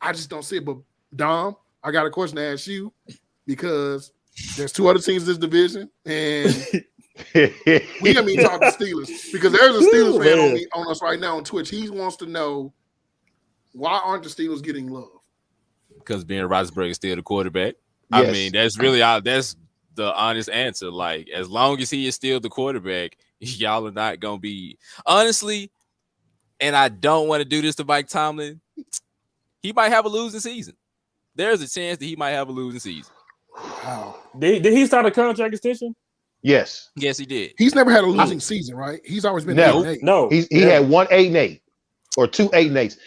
I just don't see it. But Dom, I got a question to ask you because there's 2 other teams in this division, and we haven't even talked to Steelers because there's a Steelers fan on us right now on Twitch. He wants to know, why aren't the Steelers getting love? Because Ben Roethlisberger is still the quarterback. Yes. I mean, that's the honest answer. Like, as long as he is still the quarterback, y'all are not gonna be honestly. And I don't want to do this to Mike Tomlin. He might have a losing season. There's a chance that he might have a losing season. Wow. Did he start a contract extension? Yes. Yes, he did. He's never had a losing season, right? He's always been 8-8. No. He had 1 8-8 or 2 8-8s.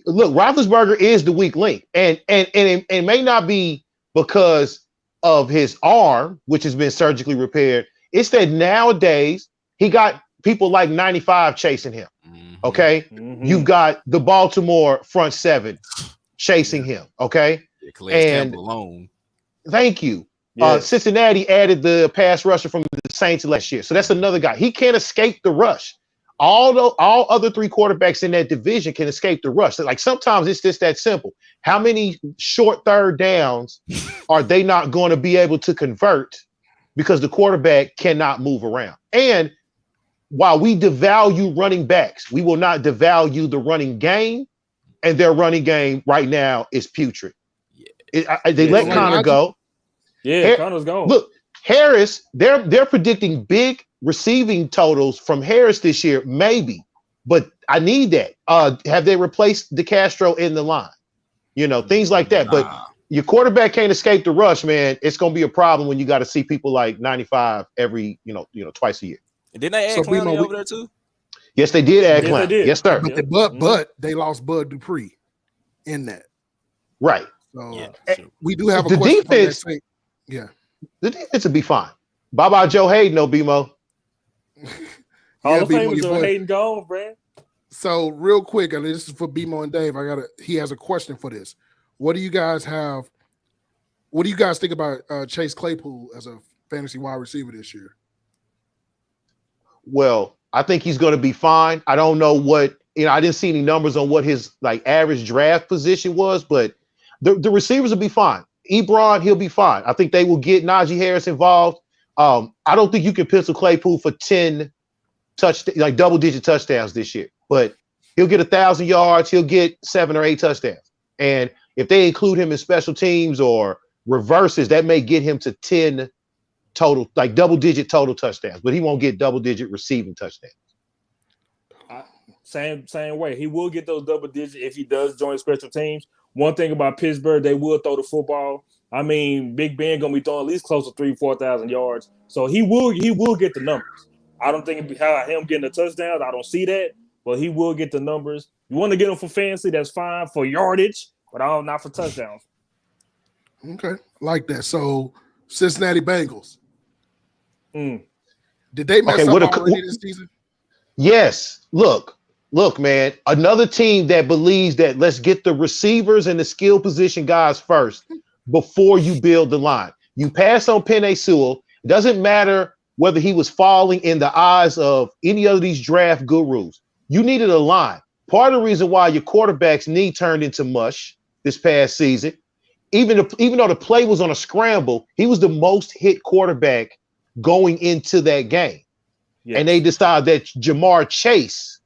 Look, Roethlisberger is the weak link, and it may not be because of his arm, which has been surgically repaired. It's that nowadays he got people like 95 chasing him. Okay, you've got the Baltimore front 7 chasing him. Okay, and alone. Thank you. Yes. Cincinnati added the pass rusher from the Saints last year, so that's another guy. He can't escape the rush. All other 3 quarterbacks in that division can escape the rush. Like, sometimes it's just that simple. How many short third downs are they not going to be able to convert because the quarterback cannot move around. And while we devalue running backs, we will not devalue the running game, and their running game right now is putrid. They let Connor go. Yeah, Connor's gone. Look, Harris, they're predicting big receiving totals from Harris this year, maybe, but I need that. Have they replaced DeCastro in the line? Things like that. But your quarterback can't escape the rush, man. It's going to be a problem when you got to see people like 95 every, twice a year. And didn't they add Clowney over there too? Yes, they did add Clowney. Yes, sir. But they lost Bud Dupree in that. Right. So we do have a question. Defense, yeah. The defense will be fine. Bye-bye Joe Hayden, no BMO. Hall of Famer Joe Hayden gone, Brad. So real quick, and this is for BMO and Dave. He has a question for this. What do you guys think about Chase Claypool as a fantasy wide receiver this year? Well, I think he's going to be fine. I don't know what, I didn't see any numbers on what his average draft position was, but the receivers will be fine. Ebron, he'll be fine. I think they will get Najee Harris involved. I don't think you can pencil Claypool for 10 double-digit touchdowns this year, but he'll get 1,000 yards. He'll get 7 or 8 touchdowns. And if they include him in special teams or reverses, that may get him to 10 total, double-digit total touchdowns, but he won't get double-digit receiving touchdowns. Same way. He will get those double-digit if he does join special teams. One thing about Pittsburgh, they will throw the football. I mean, Big Ben going to be throwing at least close to 3,000-4,000 yards. So he will get the numbers. I don't think him getting the touchdowns, I don't see that, but he will get the numbers. You want to get him for fantasy, that's fine for yardage, but not for touchdowns. Okay, like that. So Cincinnati Bengals. Did they mess up already this season? Yes. Look, man, another team that believes that let's get the receivers and the skill position guys first before you build the line. You pass on Penei Sewell. It doesn't matter whether he was falling in the eyes of any of these draft gurus. You needed a line. Part of the reason why your quarterback's knee turned into mush this past season, even though the play was on a scramble, he was the most hit quarterback going into that game. Yes. And they decided that Jamar Chase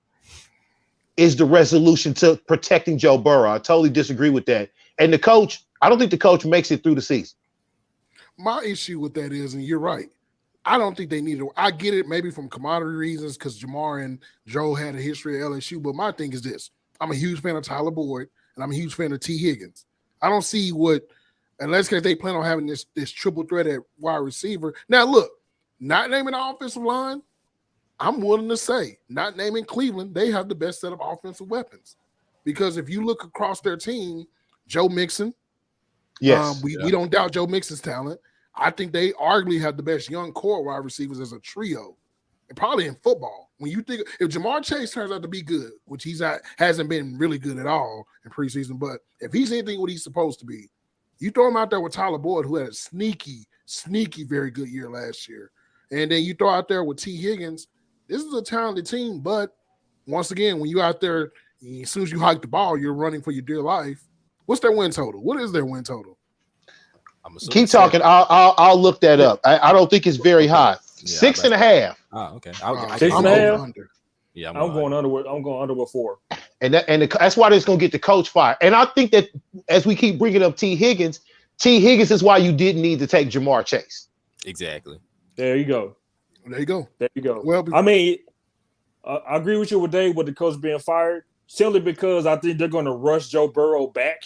is the resolution to protecting Joe Burrow. I totally disagree with that. And the coach, I don't think the coach makes it through the season. My issue with that is, and you're right, I don't think they need to. I get it maybe from commodity reasons because Jamar and Joe had a history at LSU, but my thing is this. I'm a huge fan of Tyler Boyd, and I'm a huge fan of T. Higgins. I don't see unless they plan on having this triple threat at wide receiver. Now, look, not naming the offensive line, I'm willing to say, not naming Cleveland, they have the best set of offensive weapons. Because if you look across their team, Joe Mixon, yes, we don't doubt Joe Mixon's talent. I think they arguably have the best young core wide receivers as a trio, and probably in football. When you think if Jamar Chase turns out to be good, which hasn't been really good at all in preseason, but if he's anything what he's supposed to be, you throw him out there with Tyler Boyd, who had a sneaky, very good year last year, and then you throw out there with T. Higgins. This is a talented team, but once again, when you're out there, as soon as you hike the ball, you're running for your dear life. What's their win total? What is their win total? Keep talking. I'll look that up. I don't think it's very high. 6.5. Oh, okay. 6.5. Under. Yeah, I'm going under with 4. And that's why it's going to get the coach fired. And I think that as we keep bringing up T. Higgins is why you didn't need to take Jamar Chase. Exactly. There you go. Well, I mean, I agree with you with Dave with the coach being fired, simply because I think they're going to rush Joe Burrow back,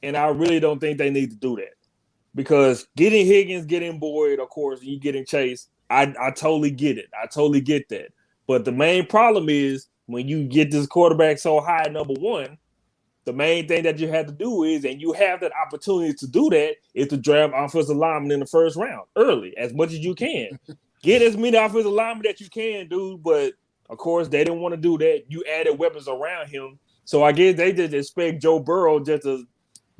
and I really don't think they need to do that. Because getting Higgins, getting Boyd, of course, and you getting Chase, I totally get it. I totally get that. But the main problem is when you get this quarterback so high at number 1, the main thing that you have to do is, and you have that opportunity to do that, is to draft offensive linemen in the first round early as much as you can. Get as many offensive linemen that you can, dude. But, of course, they didn't want to do that. You added weapons around him. So I guess they just expect Joe Burrow just to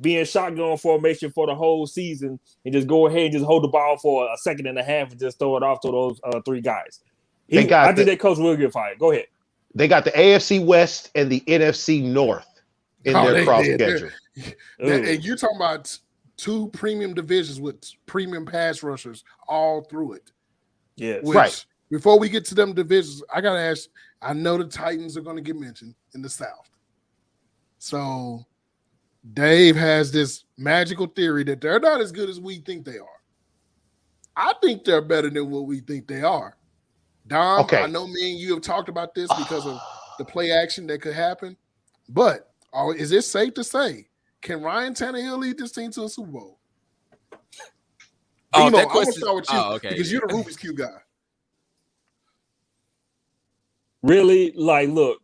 be in shotgun formation for the whole season and just go ahead and just hold the ball for a second and a half and just throw it off to those 3 guys. I think that coach will get fired. Go ahead. They got the AFC West and the NFC North in their cross schedule. And you're talking about 2 premium divisions with premium pass rushers all through it. Yes. Which, before we get to them divisions, I got to ask, I know the Titans are going to get mentioned in the South. So Dave has this magical theory that they're not as good as we think they are. I think they're better than what we think they are. Dom, I know me and you have talked about this because of the play action that could happen. But is it safe to say, can Ryan Tannehill lead this team to a Super Bowl? Oh, Demo, that I'm going to question. start with you Okay, because you're the Rubik's Cube guy. Really, like, look,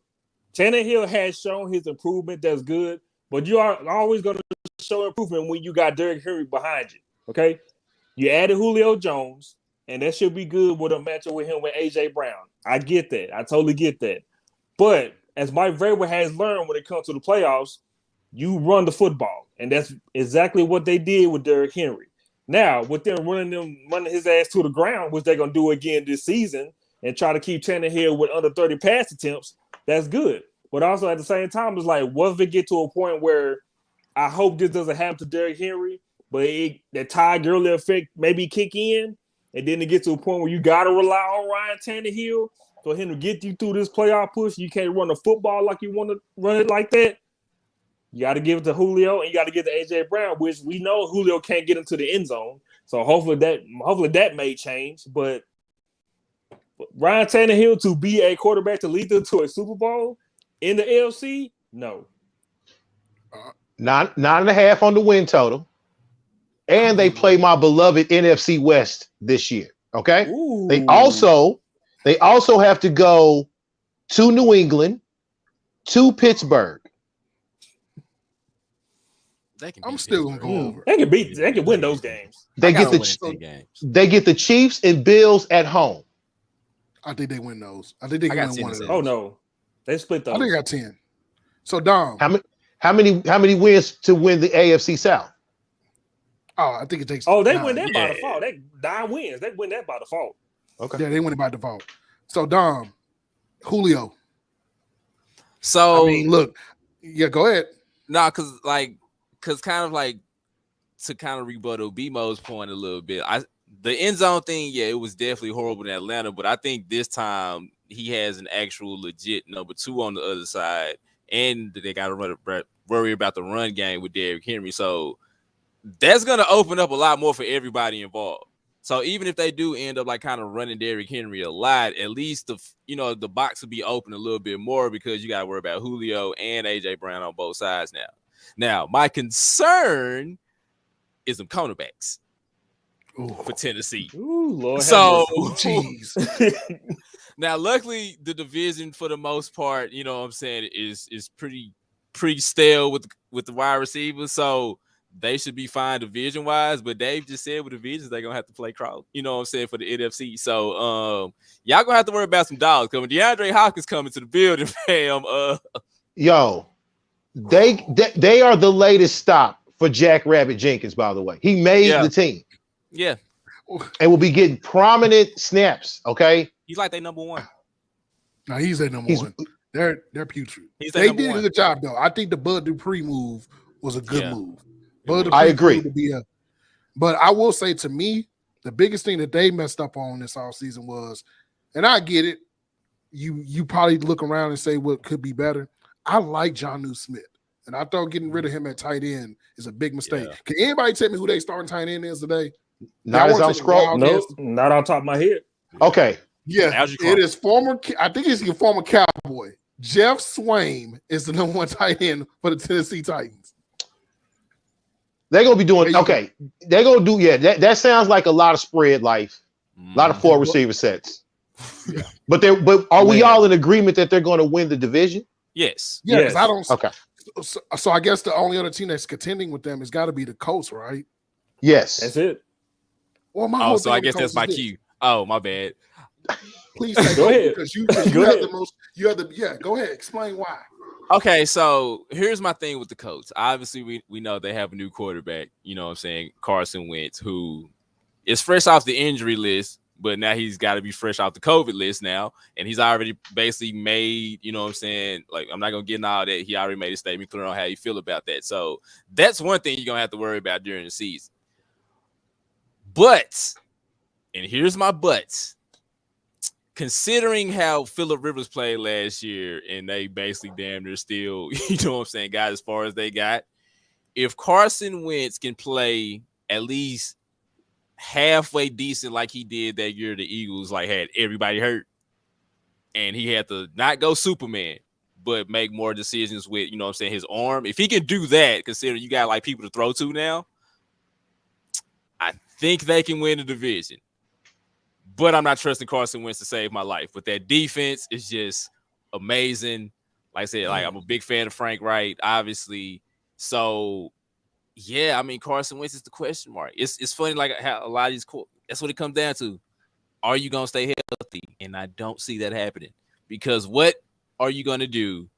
Tannehill has shown his improvement. That's good, but you are always going to show improvement when you got Derrick Henry behind you. Okay, you added Julio Jones, and that should be good with a matchup with him with AJ Brown. I get that. I totally get that. But as Mike Vrabel has learned when it comes to the playoffs, you run the football, and that's exactly what they did with Derrick Henry. Now, with them running his ass to the ground, which they're going to do again this season, and try to keep Tannehill with under 30 pass attempts, that's good. But also at the same time, it's like, what if it get to a point where I hope this doesn't happen to Derrick Henry, but that Ty Gurley effect maybe kick in, and then it gets to a point where you got to rely on Ryan Tannehill for him to get you through this playoff push. You can't run the football like you want to run it like that. You got to give it to Julio, and you got to give it to AJ Brown, which we know Julio can't get into the end zone. So hopefully that may change. But Ryan Tannehill to be a quarterback to lead them to a Super Bowl in the AFC, no. 9.5 on the win total, and they play my beloved NFC West this year. Okay, Ooh. They also have to go to New England, to Pittsburgh. I'm still gonna go over. They can win those games. They get the Chiefs and Bills at home. I think they win those. I think they can win one of those. Oh no, they split those. I think they got 10. So Dom, how many wins to win the AFC South? Oh, I think it takes. Oh, they win that by default. They 9 wins. They win that by default. Okay. Yeah, they win it by default. So Dom, Julio. So I mean, look, yeah, go ahead. No, because kind of like to kind of rebuttal B-Mo's point a little bit. The end zone thing, yeah, it was definitely horrible in Atlanta, but I think this time he has an actual legit number 2 on the other side, and they got to worry about the run game with Derrick Henry. So that's going to open up a lot more for everybody involved. So even if they do end up like kind of running Derrick Henry a lot, at least the box will be open a little bit more because you got to worry about Julio and AJ Brown on both sides now. Now, my concern is some cornerbacks for Tennessee. Ooh, Lord. So, jeez. Now, luckily, the division for the most part, you know what I'm saying, is pretty stale with the wide receivers. So they should be fine division-wise. But Dave just said with divisions, they're going to have to play crowd, you know what I'm saying, for the NFC. So y'all going to have to worry about some dogs coming. DeAndre Hopkins coming to the building, fam. Yo, they are the latest stop for Jack Rabbit Jenkins, by the way. He made the team. Yeah. And will be getting prominent snaps, okay? He's like their number 1. No, he's their number 1. They're putrid. They did a good job, though. I think the Bud Dupree move was a good move. Bud I agree. But I will say, to me, the biggest thing that they messed up on this offseason was, and I get it, you probably look around and say what could be better. I like Jonnu Smith, and I thought getting rid of him at tight end is a big mistake. Yeah. Can anybody tell me who they starting tight end is today? Not as I'm scrolling. Nope, not on top of my head. Okay. Yeah, it is I think it's your former Cowboy. Jeff Swaim is the number 1 tight end for the Tennessee Titans. They're going to be doing, okay. They're going to do, that sounds like a lot of spread life, a lot of 4 receiver sets. Yeah. But are we all in agreement that they're going to win the division? Yes. Yes. I don't. Okay. So I guess the only other team that's contending with them has got to be the Colts, right? Yes. That's it. Well, so I guess that's my cue. Oh, my bad. Please go ahead. Because you have the most. You have the Go ahead. Explain why. Okay, so here's my thing with the Colts. Obviously, we know they have a new quarterback. You know what I'm saying, Carson Wentz, who is fresh off the injury list. but now he's got to be fresh off the COVID list now, and he's already basically made, you know what I'm saying? Like, I'm not going to get into all that. He already made a statement clear on how you feel about that. So that's one thing you're going to have to worry about during the season. But, and here's my buts, considering how Phillip Rivers played last year, and they basically damn near still, you know what I'm saying, got as far as they got, if Carson Wentz can play at least halfway decent like he did that year, the Eagles like had everybody hurt, and he had to not go Superman, but make more decisions with, you know what I'm saying, his arm. If he can do that, considering you got like people to throw to now, I think they can win the division. But I'm not trusting Carson Wentz to save my life. But that defense is just amazing. Like I said, like I'm a big fan of Frank Wright, obviously. So, yeah, I mean, Carson Wentz is the question mark. It's funny, like how a lot of these that's what it comes down to. Are you going to stay healthy? And I don't see that happening, because what are you going to do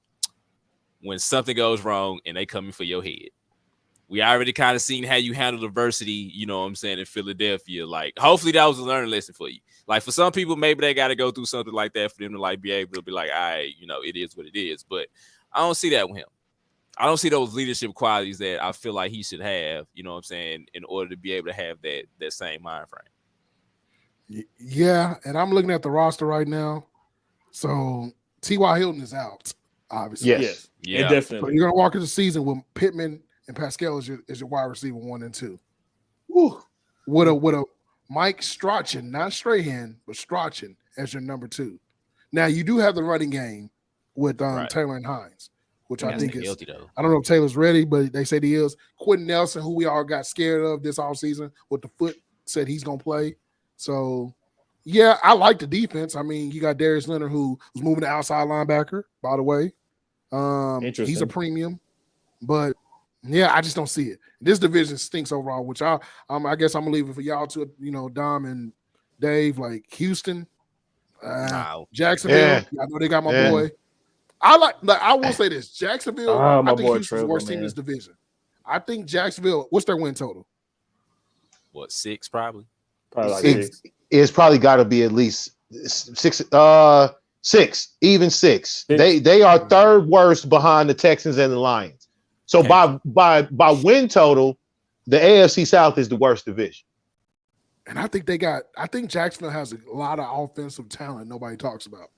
when something goes wrong and they coming for your head? We already kind of seen how you handle adversity, you know what I'm saying, in Philadelphia. Like, hopefully that was a learning lesson for you. Like, for some people, maybe they got to go through something like that for them to like be able to be like, all right, you know, it is what it is. But I don't see that with him. I don't see those leadership qualities that I feel like he should have, you know what I'm saying, in order to be able to have that same mind frame. Yeah, and I'm looking at the roster right now. So T.Y. Hilton is out, obviously. Yes. Yeah, Yeah, definitely. So you're gonna walk into the season with Pittman and Pascal is your wide receiver 1 and 2. Woo. With a Mike Strachan, not Strahan, but Strachan as your number 2. Now you do have the running game with Right. Taylor and Hines, which I think is healthy, though. I don't know if Taylor's ready, but they said he is. Quentin Nelson, who we all got scared of this offseason with the foot, said he's gonna play. So yeah, I like the defense. I mean, you got Darius Leonard, who was moving to outside linebacker, by the way. He's a premium, but yeah, I just don't see it. This division stinks overall, which I guess I'm gonna leave it for y'all to, you know, Dom and Dave. Like Houston, Jacksonville. Yeah. I know they got my boy. I will say this: Jacksonville. my I think boy Houston's the worst team in this division. I think Jacksonville. What's their win total? What, 6 probably? Probably like It's, 6. it's probably got to be at least 6. 6, even 6. They are third worst behind the Texans and the Lions. So by win total, the AFC South is the worst division. And I think Jacksonville has a lot of offensive talent nobody talks about.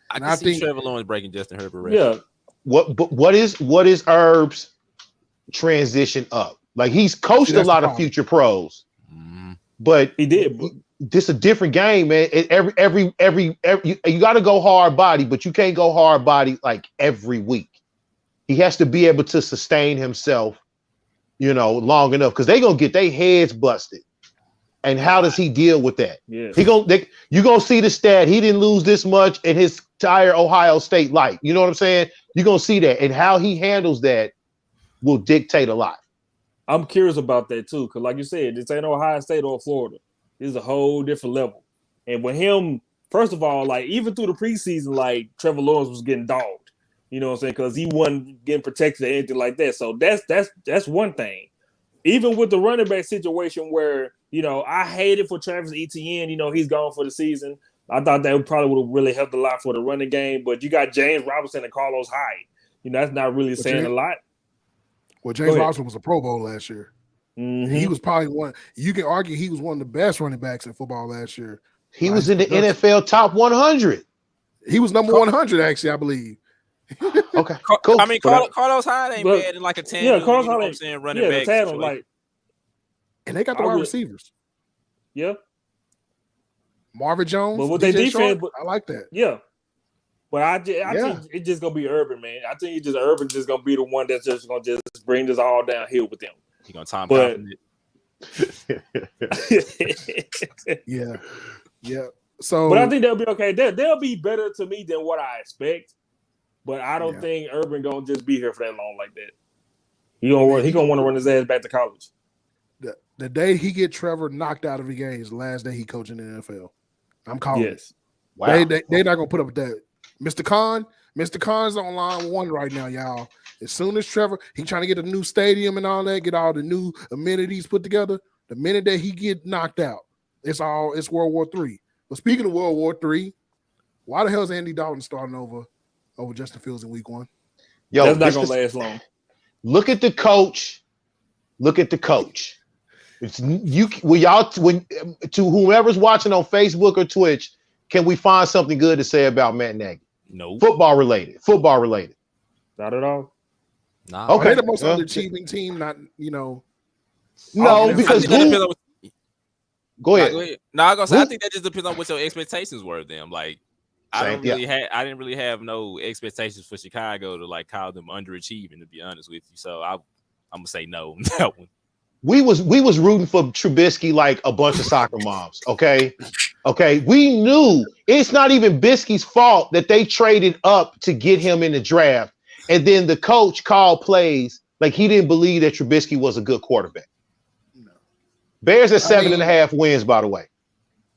I think Trevor Lawrence breaking Justin Herbert. Yeah. What is Herb's transition up? Like, he's coached a lot of future pros, but He did. this is a different game, man. Every you got to go hard body, but you can't go hard body like every week. He has to be able to sustain himself, you know, long enough, because they're gonna get their heads busted. And how does he deal with that? Yeah. You're gonna see the stat. He didn't lose this much in his entire Ohio State life. You know what I'm saying? You're gonna see that, and how he handles that will dictate a lot. I'm curious about that too, because like you said, this ain't Ohio State or Florida. This is a whole different level. And with him, first of all, like even through the preseason, like Trevor Lawrence was getting dogged. You know what I'm saying? Because he wasn't getting protected or anything like that. So that's one thing. Even with the running back situation where, you know, I hated for Travis Etienne, you know, he's gone for the season. I thought that probably would have really helped a lot for the running game. But you got James Robinson and Carlos Hyde. You know, that's not really saying a lot. Well, James Robinson was a Pro Bowl last year. Mm-hmm. He was probably one. You can argue he was one of the best running backs in football last year. He was in the NFL top 100. He was number 100, actually, I believe. Okay, cool. I mean, Carlos Hyde ain't bad in like a 10. Yeah, Carlos Hyde, I'm saying, running back. Like, and they got the wide receivers. Yeah. Marvin Jones. But with their defense, I like that. Yeah. But I think it's just gonna be Urban, man. I think Urban's just gonna be the one that's just gonna just bring this all downhill with them. He's gonna time it. Yeah. So, but I think they'll be okay. They'll be better to me than what I expect. But I don't think Urban gonna just be here for that long like that. He gonna want to run his ass back to college. The day he get Trevor knocked out of the game is the last day he coaching the NFL. I'm calling it. Wow. They're not gonna put up with that. Mr. Khan's on line 1 right now, y'all. As soon as Trevor, he trying to get a new stadium and all that, get all the new amenities put together. The minute that he get knocked out, It's World War III. But speaking of World War III, why the hell is Andy Dalton starting over Justin Fields in week 1? Yo, that's not gonna last long. Look at the coach. It's to whomever's watching on Facebook or Twitch, can we find something good to say about Matt Nagy? No. Football related. Not at all. Nah. Okay. They're the most underachieving team, not, No, because go ahead. No, I was gonna say I think that just depends on what your expectations were of them. Like I didn't really have no expectations for Chicago to like call them underachieving, to be honest with you. So I'm gonna say no on that one. We was rooting for Trubisky like a bunch of soccer moms. Okay. We knew it's not even Bisky's fault that they traded up to get him in the draft, and then the coach called plays like he didn't believe that Trubisky was a good quarterback. No. Bears at 7.5 wins, by the way.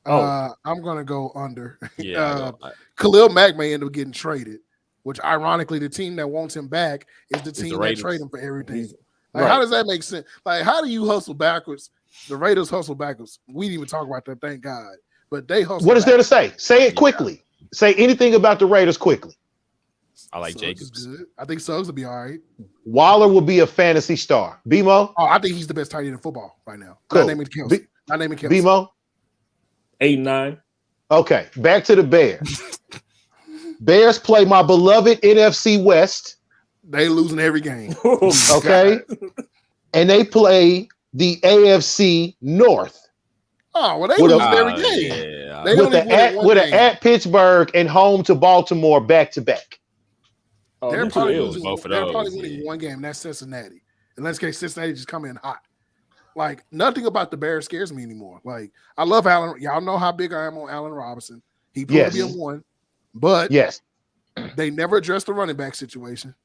I'm gonna go under. Yeah, Khalil Mack may end up getting traded, which ironically the team that wants him back is the team that trade him for everything. Like, how does that make sense? Like, how do you hustle backwards? The Raiders hustle backwards. We didn't even talk about that, thank God. But they hustle. What is there to say? Say it quickly. Say anything about the Raiders quickly. I like Suggs Jacobs. Good. I think Suggs will be all right. Waller will be a fantasy star. BMO? Oh, I think he's the best tight end in football right now. Cool. Not naming Kelsey. BMO? 8-9. Okay, back to the Bears. Bears play my beloved NFC West. They losing every game. Okay. And they play the AFC North. Oh, well, they losing every game. Yeah. They With an at Pittsburgh and home to Baltimore back to back. They're probably winning Yeah. one game. And that's Cincinnati. In this case, Cincinnati just come in hot. Like, nothing about the Bears scares me anymore. Like, I love Allen. Y'all know how big I am on Allen Robinson. He proved to be a one. But they never addressed the running back situation.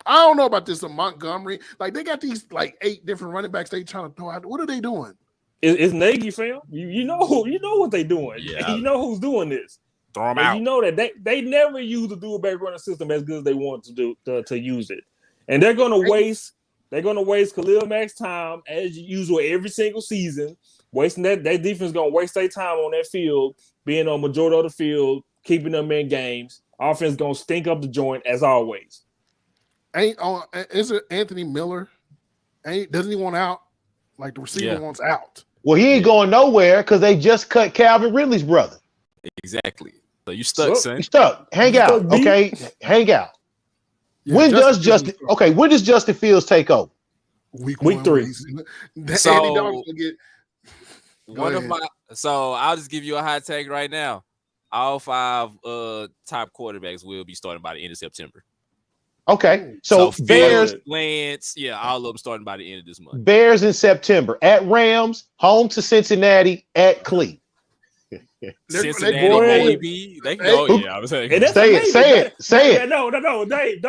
I don't know about this Montgomery. Like, they got these like 8 different running backs they trying to throw out. What are they doing? It's Nagy, fam. You know what they doing. Yeah. You know who's doing this. Throw them And out. you know that they never use the dual back running system as good as they want to do to use it. And they're gonna waste Khalil Mack's time as usual every single season. Wasting that defense is gonna waste their time on that field, being on majority of the field, keeping them in games. Offense gonna stink up the joint as always. Is it Anthony Miller? Doesn't he want out? Like the receiver wants out. Well, he ain't going nowhere because they just cut Calvin Ridley's brother. Exactly. So you stuck, son. You stuck. Hang out. Okay. Hang out. Yeah, when does Justin Fields take over? Week 3. So, Andy Dalton's gonna get so I'll just give you a hot take right now. All 5 top quarterbacks will be starting by the end of September. Okay. So Bears, Lance, all of them starting by the end of this month. Bears in September at Rams, home to Cincinnati, at Cleveland. Cincinnati, baby. They can go. I was saying. Say it. No, Dave.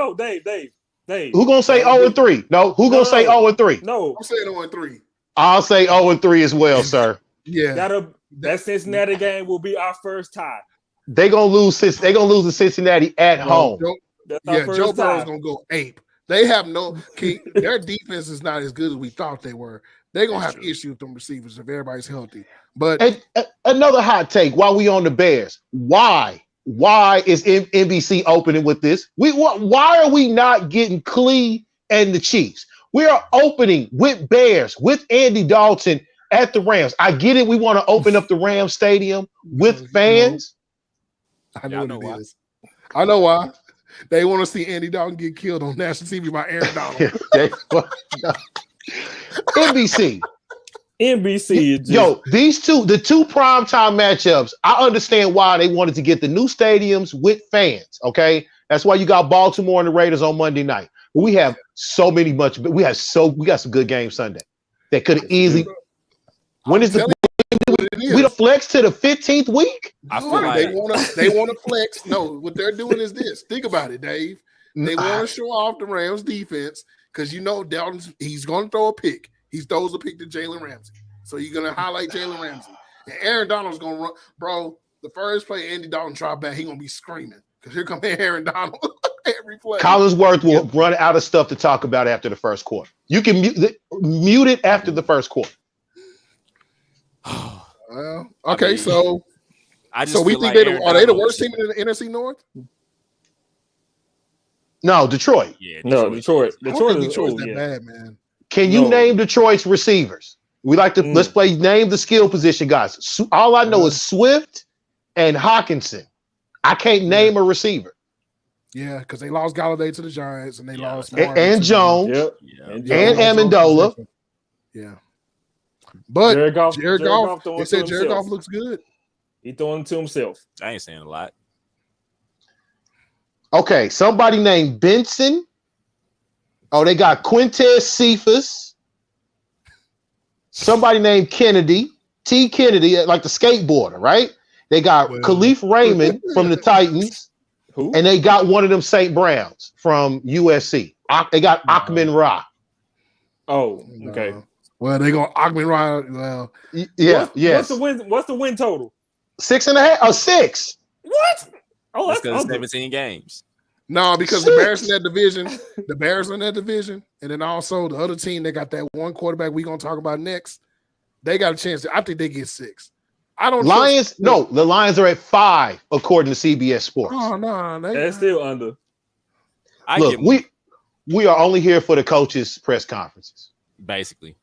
Who gonna say 0-3? No, who gonna say 0-3? No, I'm saying 0-3. I'll say 0-3 as well, sir. Yeah. That Cincinnati game will be our first tie. They gonna lose to Cincinnati at home. Joe Burrow's gonna go ape. They have their defense is not as good as we thought they were. They're gonna have issues with them receivers if everybody's healthy. But another hot take while we on the Bears. Why is NBC opening with this? Why are we not getting Clee and the Chiefs? We are opening with Bears, with Andy Dalton at the Rams. I get it. We want to open up the Rams stadium with fans. I know what it is. I know why. They want to see Andy Dalton get killed on national TV by Aaron Donald. NBC is just... the two primetime matchups, I understand why they wanted to get the new stadiums with fans, okay? That's why you got Baltimore and the Raiders on Monday night. But we have we got some good games Sunday that could have easily... When is we don't flex to the 15th week? I feel like they want to flex. No, what they're doing is this. Think about it, Dave. They want to show off the Rams defense because Dalton's he's going to throw a pick. He throws a pick to Jalen Ramsey. So you're going to highlight Jalen Ramsey. And Aaron Donald's going to run. Bro, the first play Andy Dalton drop back, he's going to be screaming because here comes Aaron Donald every play. Collinsworth will run out of stuff to talk about after the first quarter. You can mute it after the first quarter. Okay, so I just we feel think like are they the worst team in the NFC North? No, Detroit. Yeah, No, Detroit. I don't Detroit think is Detroit's oh, that yeah. bad, man. Can you name Detroit's receivers? We like to let's play name the skill position, guys. All I know is Swift and Hawkinson. I can't name a receiver. Yeah, because they lost Galladay to the Giants and they lost and Jones and Amendola. Yeah. But Jared Goff, they said Jared Goff looks good. He throwing it to himself. I ain't saying a lot. Okay, somebody named Benson. Oh, they got Quintez Cephas. Somebody named Kennedy. T. Kennedy, like the skateboarder, right? They got Khalif Raymond from the Titans. Who? And they got one of them St. Browns from USC. They got Ahmed Ra. Oh, okay. Well, they go Ahmed Ra. Well, What's the win total? 6.5 or 6. What? Oh, that's because 17 games. No, because the Bears in that division, and then also the other team, they got that one quarterback we're gonna talk about next. They got a chance. I think they get 6. I don't. Lions. No, the Lions are at 5 according to CBS Sports. Oh no, they're still under. Look, we are only here for the coaches' press conferences. Basically,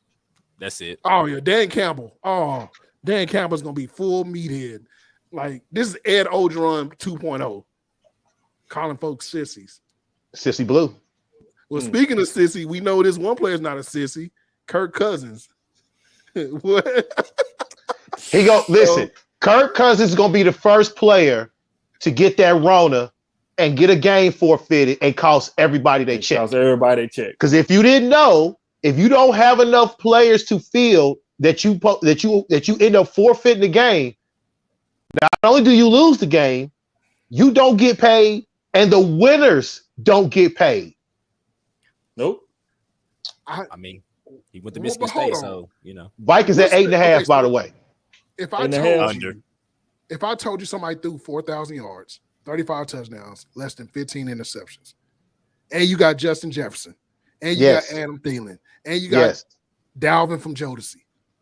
that's it. Oh yeah, Dan Campbell. Oh, Dan Campbell's gonna be full meathead. Like this is Ed Ogeron 2.0. Calling folks sissies. Sissy Blue. Well, speaking of sissy, we know this one player's not a sissy. Kirk Cousins. What? Listen, Kirk Cousins is gonna be the first player to get that Rona and get a game forfeited and cost everybody they check. Because if you didn't know, if you don't have enough players to field that you end up forfeiting the game, not only do you lose the game, you don't get paid. And the winners don't get paid. Nope. I mean, he went to Michigan State, so Vikings at 8.5, by the way. If I told you somebody threw 4,000 yards, 35 touchdowns, less than 15 interceptions, and you got Justin Jefferson, and you got Adam Thielen, and you got Dalvin from Jodeci.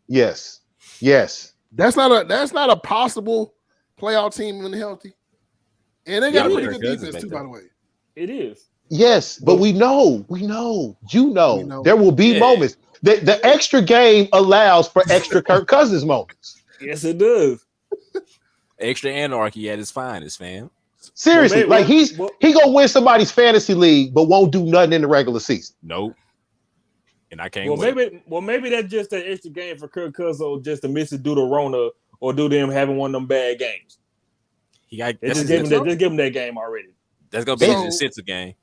Yes. That's not a possible playoff team when healthy. And they got a pretty good defense too, by the way. It is. Yes, but we know, there will be moments. The extra game allows for extra Kirk Cousins moments. Yes, it does. Extra anarchy at its finest, fam. Seriously, he gonna win somebody's fantasy league, but won't do nothing in the regular season. Nope. And I can't wait. Maybe that's just an extra game for Kirk Cousins, or just to miss it due to Rona, or do them having one of them bad games. Just give him that game already. That's gonna be a sense game.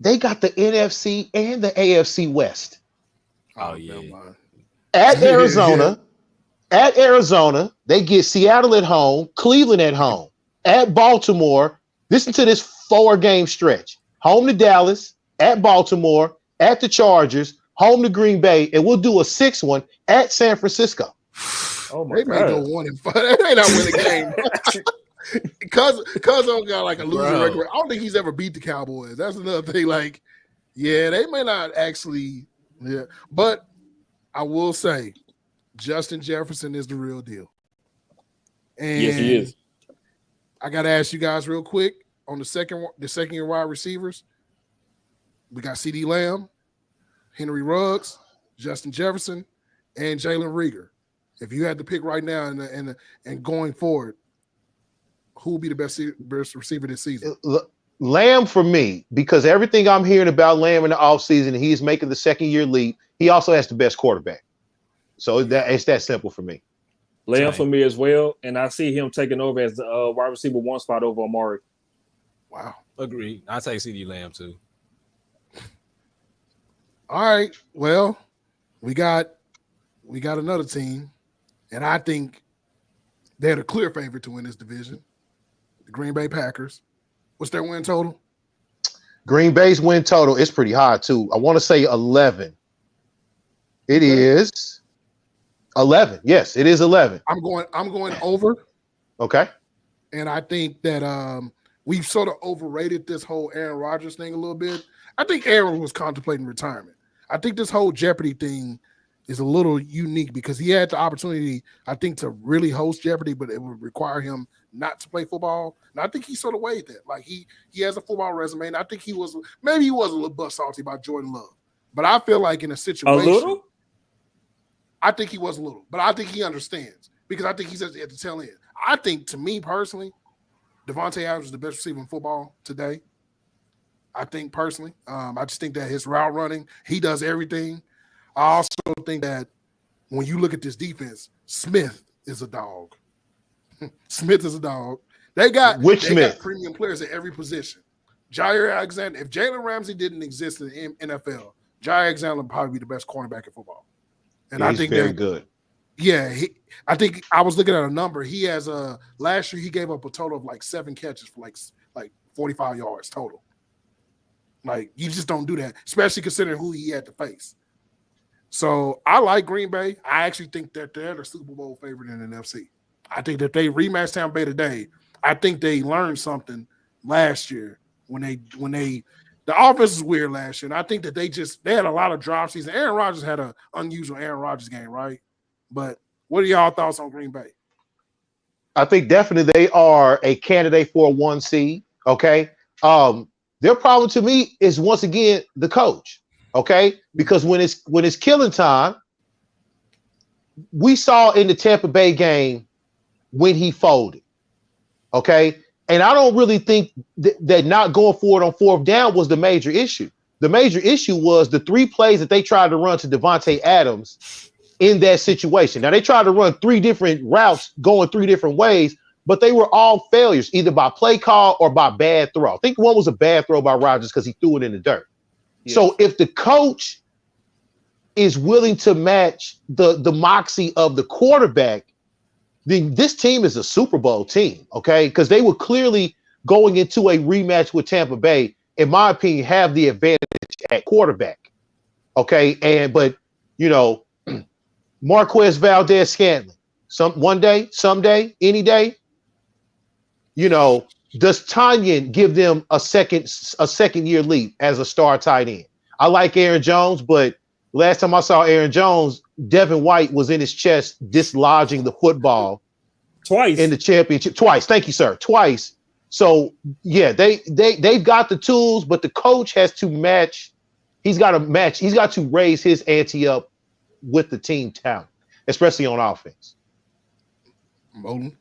They got the NFC and the AFC West. Oh yeah. At Arizona, they get Seattle at home, Cleveland at home, at Baltimore. Listen to this 4-game stretch: home to Dallas, at Baltimore, at the Chargers, home to Green Bay, and we'll do a 6th one at San Francisco. Oh my God! They may go 1-5. They may not win a game. Cousin got like a losing record. I don't think he's ever beat the Cowboys. That's another thing. Like, yeah, they may not actually. Yeah, but I will say, Justin Jefferson is the real deal. And yes, he is. I got to ask you guys real quick on the second year wide receivers. We got CeeDee Lamb, Henry Ruggs, Justin Jefferson, and Jalen Reagor. If you had to pick right now and going forward, who will be the best receiver this season? Lamb for me, because everything I'm hearing about Lamb in the offseason, he's making the second-year leap. He also has the best quarterback. So it's that simple for me. Lamb for me as well, and I see him taking over as the wide receiver 1 spot over Amari. Wow. Agreed. I'll take CeeDee Lamb too. All right. Well, we got another team, and I think they're the clear favorite to win this division. The Green Bay Packers. What's their win total? Green Bay's win total is pretty high too. I want to say 11. It is 11. Yes, it is 11. I'm going over. Okay. And I think that we've sort of overrated this whole Aaron Rodgers thing a little bit. I think Aaron was contemplating retirement. I think this whole Jeopardy thing is a little unique because he had the opportunity, I think, to really host Jeopardy, but it would require him not to play football. And I think he sort of weighed that. Like he has a football resume, and I think he was a little butt salty about Jordan Love. But I feel like in a situation, a little. I think he was a little, but I think he understands because I think he's at the tail end. I think, to me personally, Devontae Adams is the best receiver in football today. I think personally, I just think that his route running, he does everything. I also think that when you look at this defense, Smith is a dog. Smith is a dog. They got premium players at every position. Jair Alexander, if Jalen Ramsey didn't exist in the NFL, Jair Alexander would probably be the best cornerback in football. And I think very good. Yeah, I think I was looking at a number. He has last year he gave up a total of like 7 catches for like 45 yards total. Like you just don't do that, especially considering who he had to face. So I like Green Bay. I actually think that they're the Super Bowl favorite in the NFC. I think that they rematch Tampa Bay today. I think they learned something last year when they the offense was weird last year. And I think that they had a lot of drop season. Aaron Rodgers had an unusual Aaron Rodgers game, right? But what are y'all thoughts on Green Bay? I think definitely they are a candidate for a 1 seed. Okay. Their problem to me is once again the coach. Okay, because when it's killing time, we saw in the Tampa Bay game when he folded. Okay, and I don't really think that not going forward on 4th down was the major issue. The major issue was the 3 plays that they tried to run to Devontae Adams in that situation. Now they tried to run 3 different routes, going 3 different ways, but they were all failures, either by play call or by bad throw. I think one was a bad throw by Rodgers because he threw it in the dirt. Yes. So if the coach is willing to match the moxie of the quarterback, then this team is a Super Bowl team, okay? Because they were clearly going into a rematch with Tampa Bay, in my opinion, have the advantage at quarterback, okay? But Marquez Valdez-Scantling, someday, any day, does Tanyan give them a second year leap as a star tight end? I like Aaron Jones, but last time I saw Aaron Jones, Devin White was in his chest dislodging the football twice in the championship. Twice. Thank you, sir. Twice. So yeah, they've got the tools, but the coach has to match. He's got to match. He's got to raise his ante up with the team talent, especially on offense. Molden.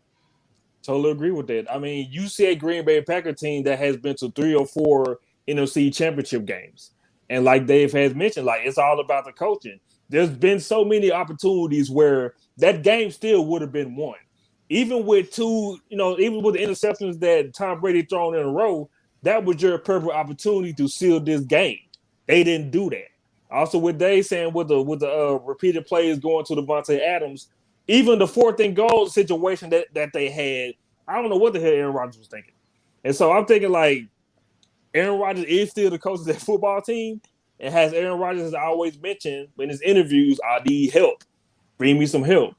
Totally agree with that. I mean, you see a Green Bay Packer team that has been to 3 or 4 NFC championship games. And like Dave has mentioned, like it's all about the coaching. There's been so many opportunities where that game still would have been won. Even with 2, even with the interceptions that Tom Brady thrown in a row, that was your perfect opportunity to seal this game. They didn't do that. Also, with Dave saying with the repeated plays going to Devontae Adams, even the 4th and goal situation that they had, I don't know what the hell Aaron Rodgers was thinking. And so I'm thinking like Aaron Rodgers is still the coach of that football team. And has Aaron Rodgers has always mentioned in his interviews, I need help. Bring me some help.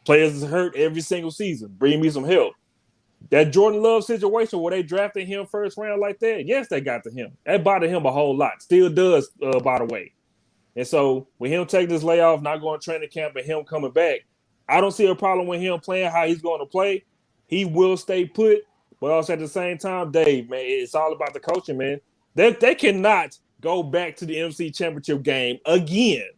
Players is hurt every single season. Bring me some help. That Jordan Love situation where they drafted him 1st round like that, yes, they got to him. That bothered him a whole lot. Still does, by the way. And so with him taking this layoff, not going to training camp, and him coming back, I don't see a problem with him playing how he's going to play. He will stay put, but also at the same time, Dave, man, it's all about the coaching, man. They cannot go back to the NFC Championship game again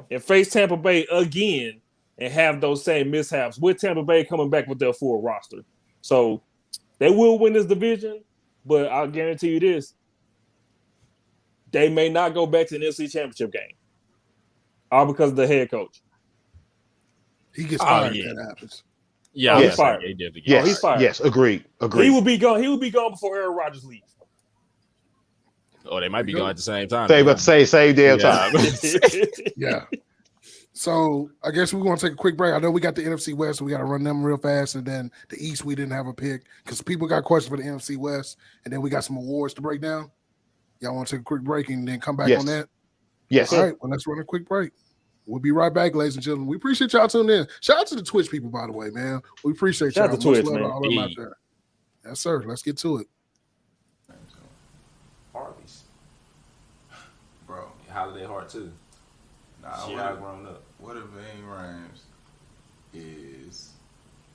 and face Tampa Bay again and have those same mishaps with Tampa Bay coming back with their full roster. So they will win this division, but I'll guarantee you this. They may not go back to the NFC Championship game. All because of the head coach. He gets fired if that happens. Yeah, he's fired. He's fired. Yes, agreed. He will be gone. He will be gone before Aaron Rodgers leaves. Oh, they might be gone at the same time. They about to say same damn time. Yeah. So I guess we're going to take a quick break. I know we got the NFC West, so we got to run them real fast. And then the East, we didn't have a pick because people got questions for the NFC West. And then we got some awards to break down. Y'all want to take a quick break and then come back on that? Yes. All right. Well, let's run a quick break. We'll be right back, ladies and gentlemen. We appreciate y'all tuning in. Shout out to the Twitch people, by the way, man. We appreciate y'all. Shout out to Twitch, man. All out there. Yes, sir. Let's get to it. Harvey's. Bro, holiday heart too. Nah, Shit, I grown up. what if Ving Rhames is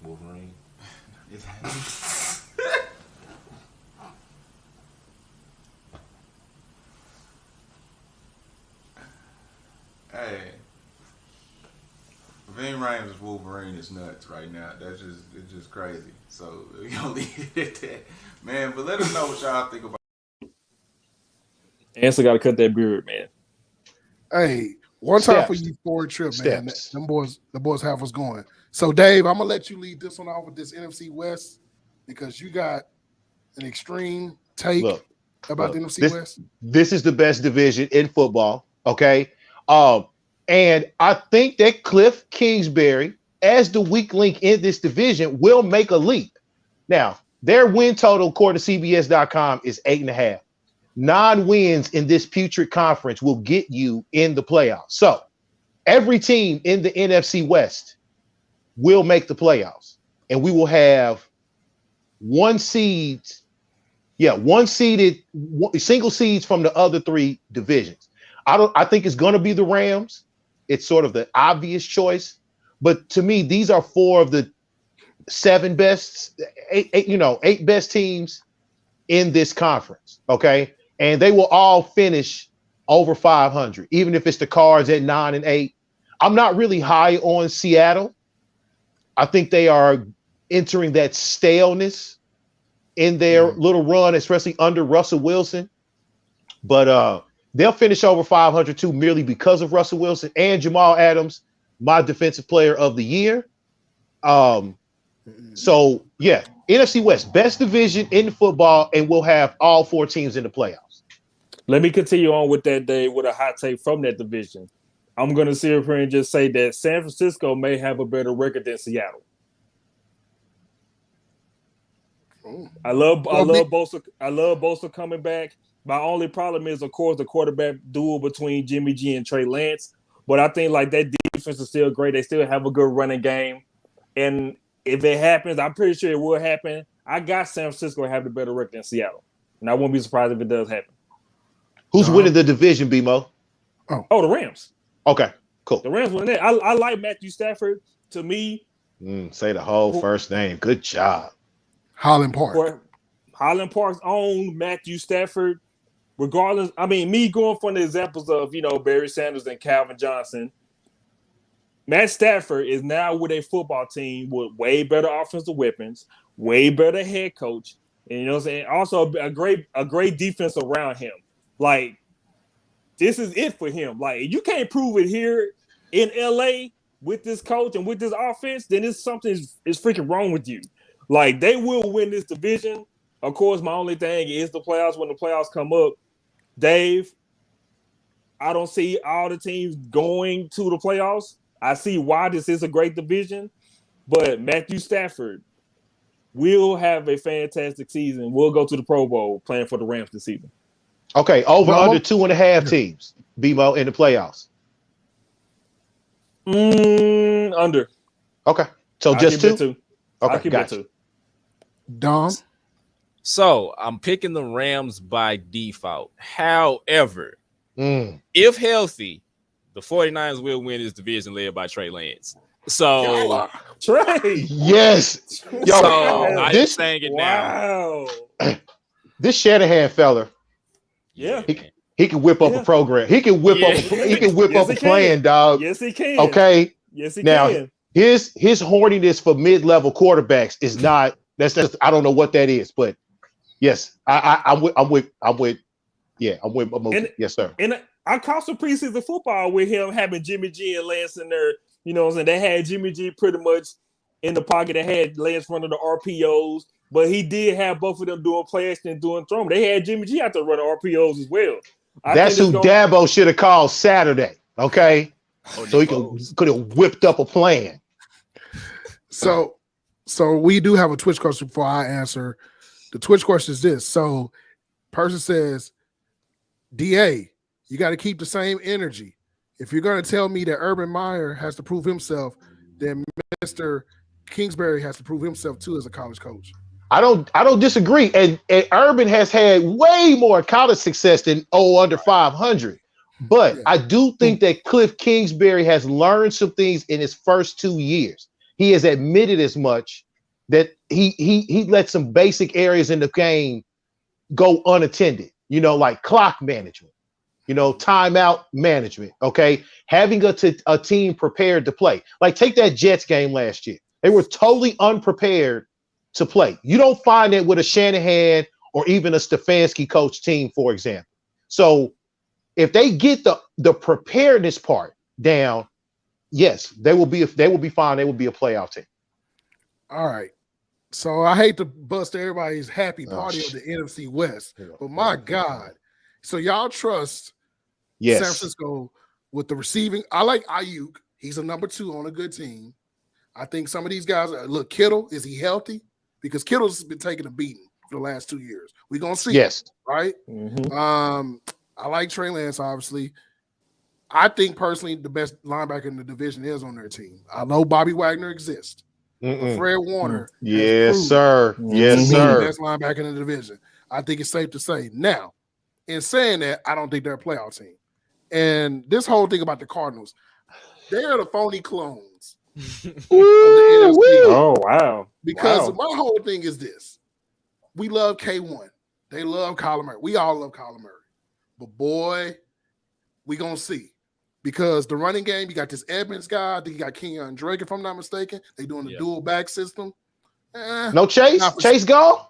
Wolverine. Hey, Ving Rhames' Wolverine is nuts right now. It's just crazy. So we gonna leave it at that, man. But let us know what y'all think about. Answer got to cut that beard, man. Hey, one time for Steps. you forward trip, man. Steps. The boys have us going. So, Dave, I'm gonna let you lead this one off with this NFC West because you got an extreme take about the NFC West. This is the best division in football. Okay. And I think that Cliff Kingsbury, as the weak link in this division, will make a leap. Now, their win total, according to CBS.com, is 8.5. 9 wins in this putrid conference will get you in the playoffs. So every team in the NFC West will make the playoffs, and we will have single seeds from the other 3 divisions. I think it's going to be the Rams. It's sort of the obvious choice, but to me, these are 4 of the 7 best, 8 best teams in this conference. Okay. And they will all finish over 500, even if it's the Cards at 9-8. I'm not really high on Seattle. I think they are entering that staleness in their little run, especially under Russell Wilson. But they'll finish over 500 too, merely because of Russell Wilson and Jamal Adams, my defensive player of the year. So yeah, NFC West, best division in football, and we'll have all 4 teams in the playoffs. Let me continue on with that, Dave, with a hot take from that division. I'm going to sit here and just say that San Francisco may have a better record than Seattle. I love Bosa coming back. My only problem is, of course, the quarterback duel between Jimmy G and Trey Lance. But I think like that defense is still great. They still have a good running game. And if it happens, I'm pretty sure it will happen. I got San Francisco have the better record than Seattle. And I won't be surprised if it does happen. Who's winning the division, BMO? Oh, the Rams. Okay, cool. The Rams winning it. I like Matthew Stafford. To me, say the whole first name. Good job. Holland Park. Highland Park's own Matthew Stafford. Regardless, I mean, me going from the examples of, Barry Sanders and Calvin Johnson, Matt Stafford is now with a football team with way better offensive weapons, way better head coach, and what I'm saying, also a great defense around him. Like, this is it for him. Like, you can't prove it here in LA with this coach and with this offense, then it's something is freaking wrong with you. Like, they will win this division. Of course, my only thing is the playoffs. When the playoffs come up, Dave, I don't see all the teams going to the playoffs. I see why this is a great division, but Matthew Stafford will have a fantastic season. We'll go to the Pro Bowl playing for the Rams this season. Okay, under 2.5 teams, BMO, in the playoffs. Under. Okay, so just 2? Okay, gotcha. Dom? So I'm picking the Rams by default. However, if healthy, the 49ers will win this division led by Trey Lance. So Trey. Yes. Yo, I'm just saying it now. Wow. This Shanahan fella. Yeah. He can whip up a program. He can whip up a plan, dog. Yes, he can. Okay. Yes, he now, can. His horniness for mid-level quarterbacks is not that's I don't know what that is, but yes, I'm with yes, sir. And I caught some preseason football with him having Jimmy G and Lance in there. You know what I'm saying? They had Jimmy G pretty much in the pocket. They had Lance running the RPOs, but he did have both of them doing play action and doing throw. They had Jimmy G out there running RPOs as well. That's who Dabo should have called Saturday, okay? So he could have whipped up a plan. So we do have a Twitch question before I answer. The Twitch question is this. So person says, DA, you got to keep the same energy. If you're going to tell me that Urban Meyer has to prove himself, then Mr. Kingsbury has to prove himself too as a college coach. I don't disagree. And Urban has had way more college success than under 500. But Yeah. I do think that Cliff Kingsbury has learned some things in his first 2 years. He has admitted as much that he let some basic areas in the game go unattended, like clock management, timeout management, okay? Having a team prepared to play. Like, take that Jets game last year. They were totally unprepared to play. You don't find that with a Shanahan or even a Stefanski coach team, for example. So if they get the preparedness part down, yes, they will be fine. They will be a playoff team. All right. So I hate to bust everybody's happy party of the NFC West, but my God. So y'all trust San Francisco with the receiving. I like Ayuk. He's a number 2 on a good team. I think some of these guys, look, Kittle, is he healthy? Because Kittle's been taking a beating for the last 2 years. We're going to see. Yes. Right? Mm-hmm. I like Trey Lance, obviously. I think personally the best linebacker in the division is on their team. I know Bobby Wagner exists. Fred Warner. Yes, sir. Yes, sir. The best linebacker in the division. I think it's safe to say. Now, in saying that, I don't think they're a playoff team. And this whole thing about the Cardinals, they're the phony clones of the NFC. Oh, wow. Because my whole thing is this. We love K1. They love Kyler Murray. We all love Kyler Murray. But boy, we gonna see. Because the running game, you got this Edmonds guy. I think you got Kenyon Drake, if I'm not mistaken. They doing the dual back system. No Chase? Chase gone?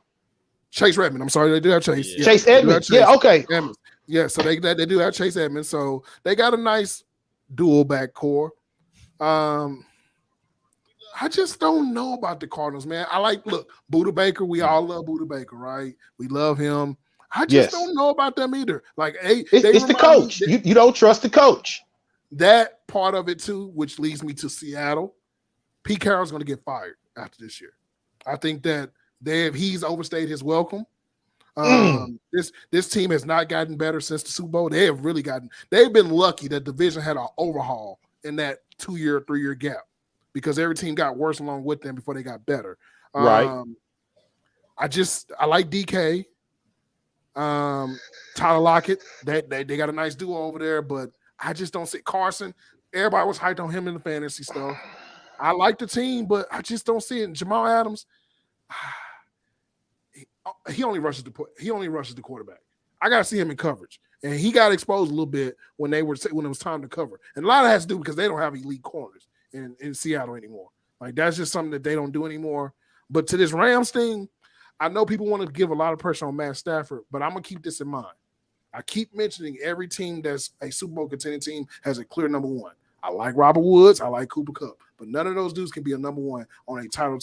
Chase Redmond. I'm sorry, they do have Chase. Yeah. Chase Edmonds. Yeah, okay. Edmonds. Yeah, so they do have Chase Edmonds. So they got a nice dual back core. I just don't know about the Cardinals, man. Look, Budda Baker. We all love Budda Baker, right? We love him. I just don't know about them either. Like, it's the coach. You don't trust the coach. That part of it too, which leads me to Seattle. Pete Carroll's going to get fired after this year. I think that he's overstayed his welcome. This team has not gotten better since the Super Bowl. They've been lucky that division had an overhaul in that 2-year, 3-year gap because every team got worse along with them before they got better. Right. I like DK. Tyler Lockett. They got a nice duo over there, but I just don't see Carson. Everybody was hyped on him in the fantasy stuff. I like the team, but I just don't see it. Jamal Adams, he only rushes the quarterback. I gotta see him in coverage, and he got exposed a little bit when it was time to cover. And a lot of that has to do because they don't have elite corners in Seattle anymore. Like that's just something that they don't do anymore. But to this Rams thing, I know people want to give a lot of pressure on Matt Stafford, but I'm gonna keep this in mind. I keep mentioning every team that's a Super Bowl contending team has a clear number 1. I like Robert Woods. I like Cooper Kupp. But none of those dudes can be a number 1 on a title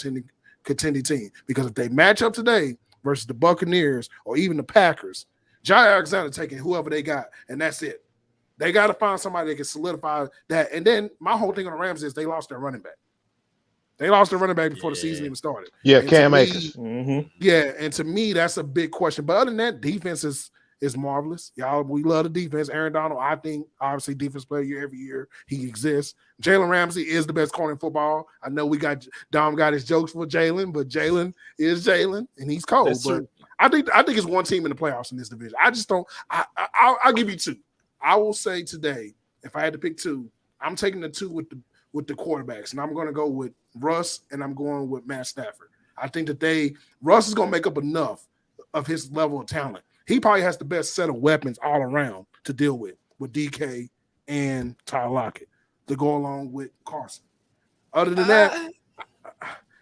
contending team. Because if they match up today versus the Buccaneers or even the Packers, Jair Alexander taking whoever they got, and that's it. They got to find somebody that can solidify that. And then my whole thing on the Rams is they lost their running back. They lost their running back before the season even started. Yeah, and Cam Akers. Yeah, and to me, that's a big question. But other than that, defense is marvelous. Y'all, we love the defense. Aaron Donald, I think, obviously, defense player year every year. He exists. Jalen Ramsey is the best corner in football. I know Dom got his jokes for Jalen, but Jalen is Jalen, and he's cold. That's but true. I think it's one team in the playoffs in this division. I just don't. I'll give you 2. I will say today, if I had to pick 2, I'm taking the 2 with the quarterbacks, and I'm going to go with Russ, and I'm going with Matt Stafford. I think that Russ is going to make up enough of his level of talent. He probably has the best set of weapons all around to deal with DK and Tyler Lockett to go along with Carson. Other than that,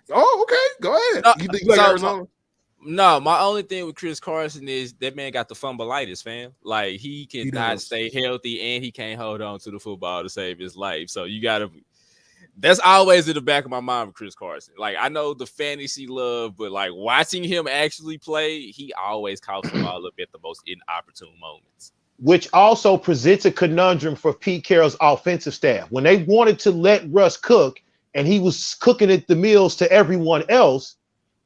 okay, go ahead. You think you like Arizona? No, my only thing with Chris Carson is that man got the fumbleitis, fam. Like he cannot stay healthy and he can't hold on to the football to save his life. So you gotta. That's always in the back of my mind with Chris Carson. Like I know the fantasy love, but like watching him actually play, he always coughs the ball up at the most inopportune moments. Which also presents a conundrum for Pete Carroll's offensive staff. When they wanted to let Russ cook and he was cooking at the meals to everyone else,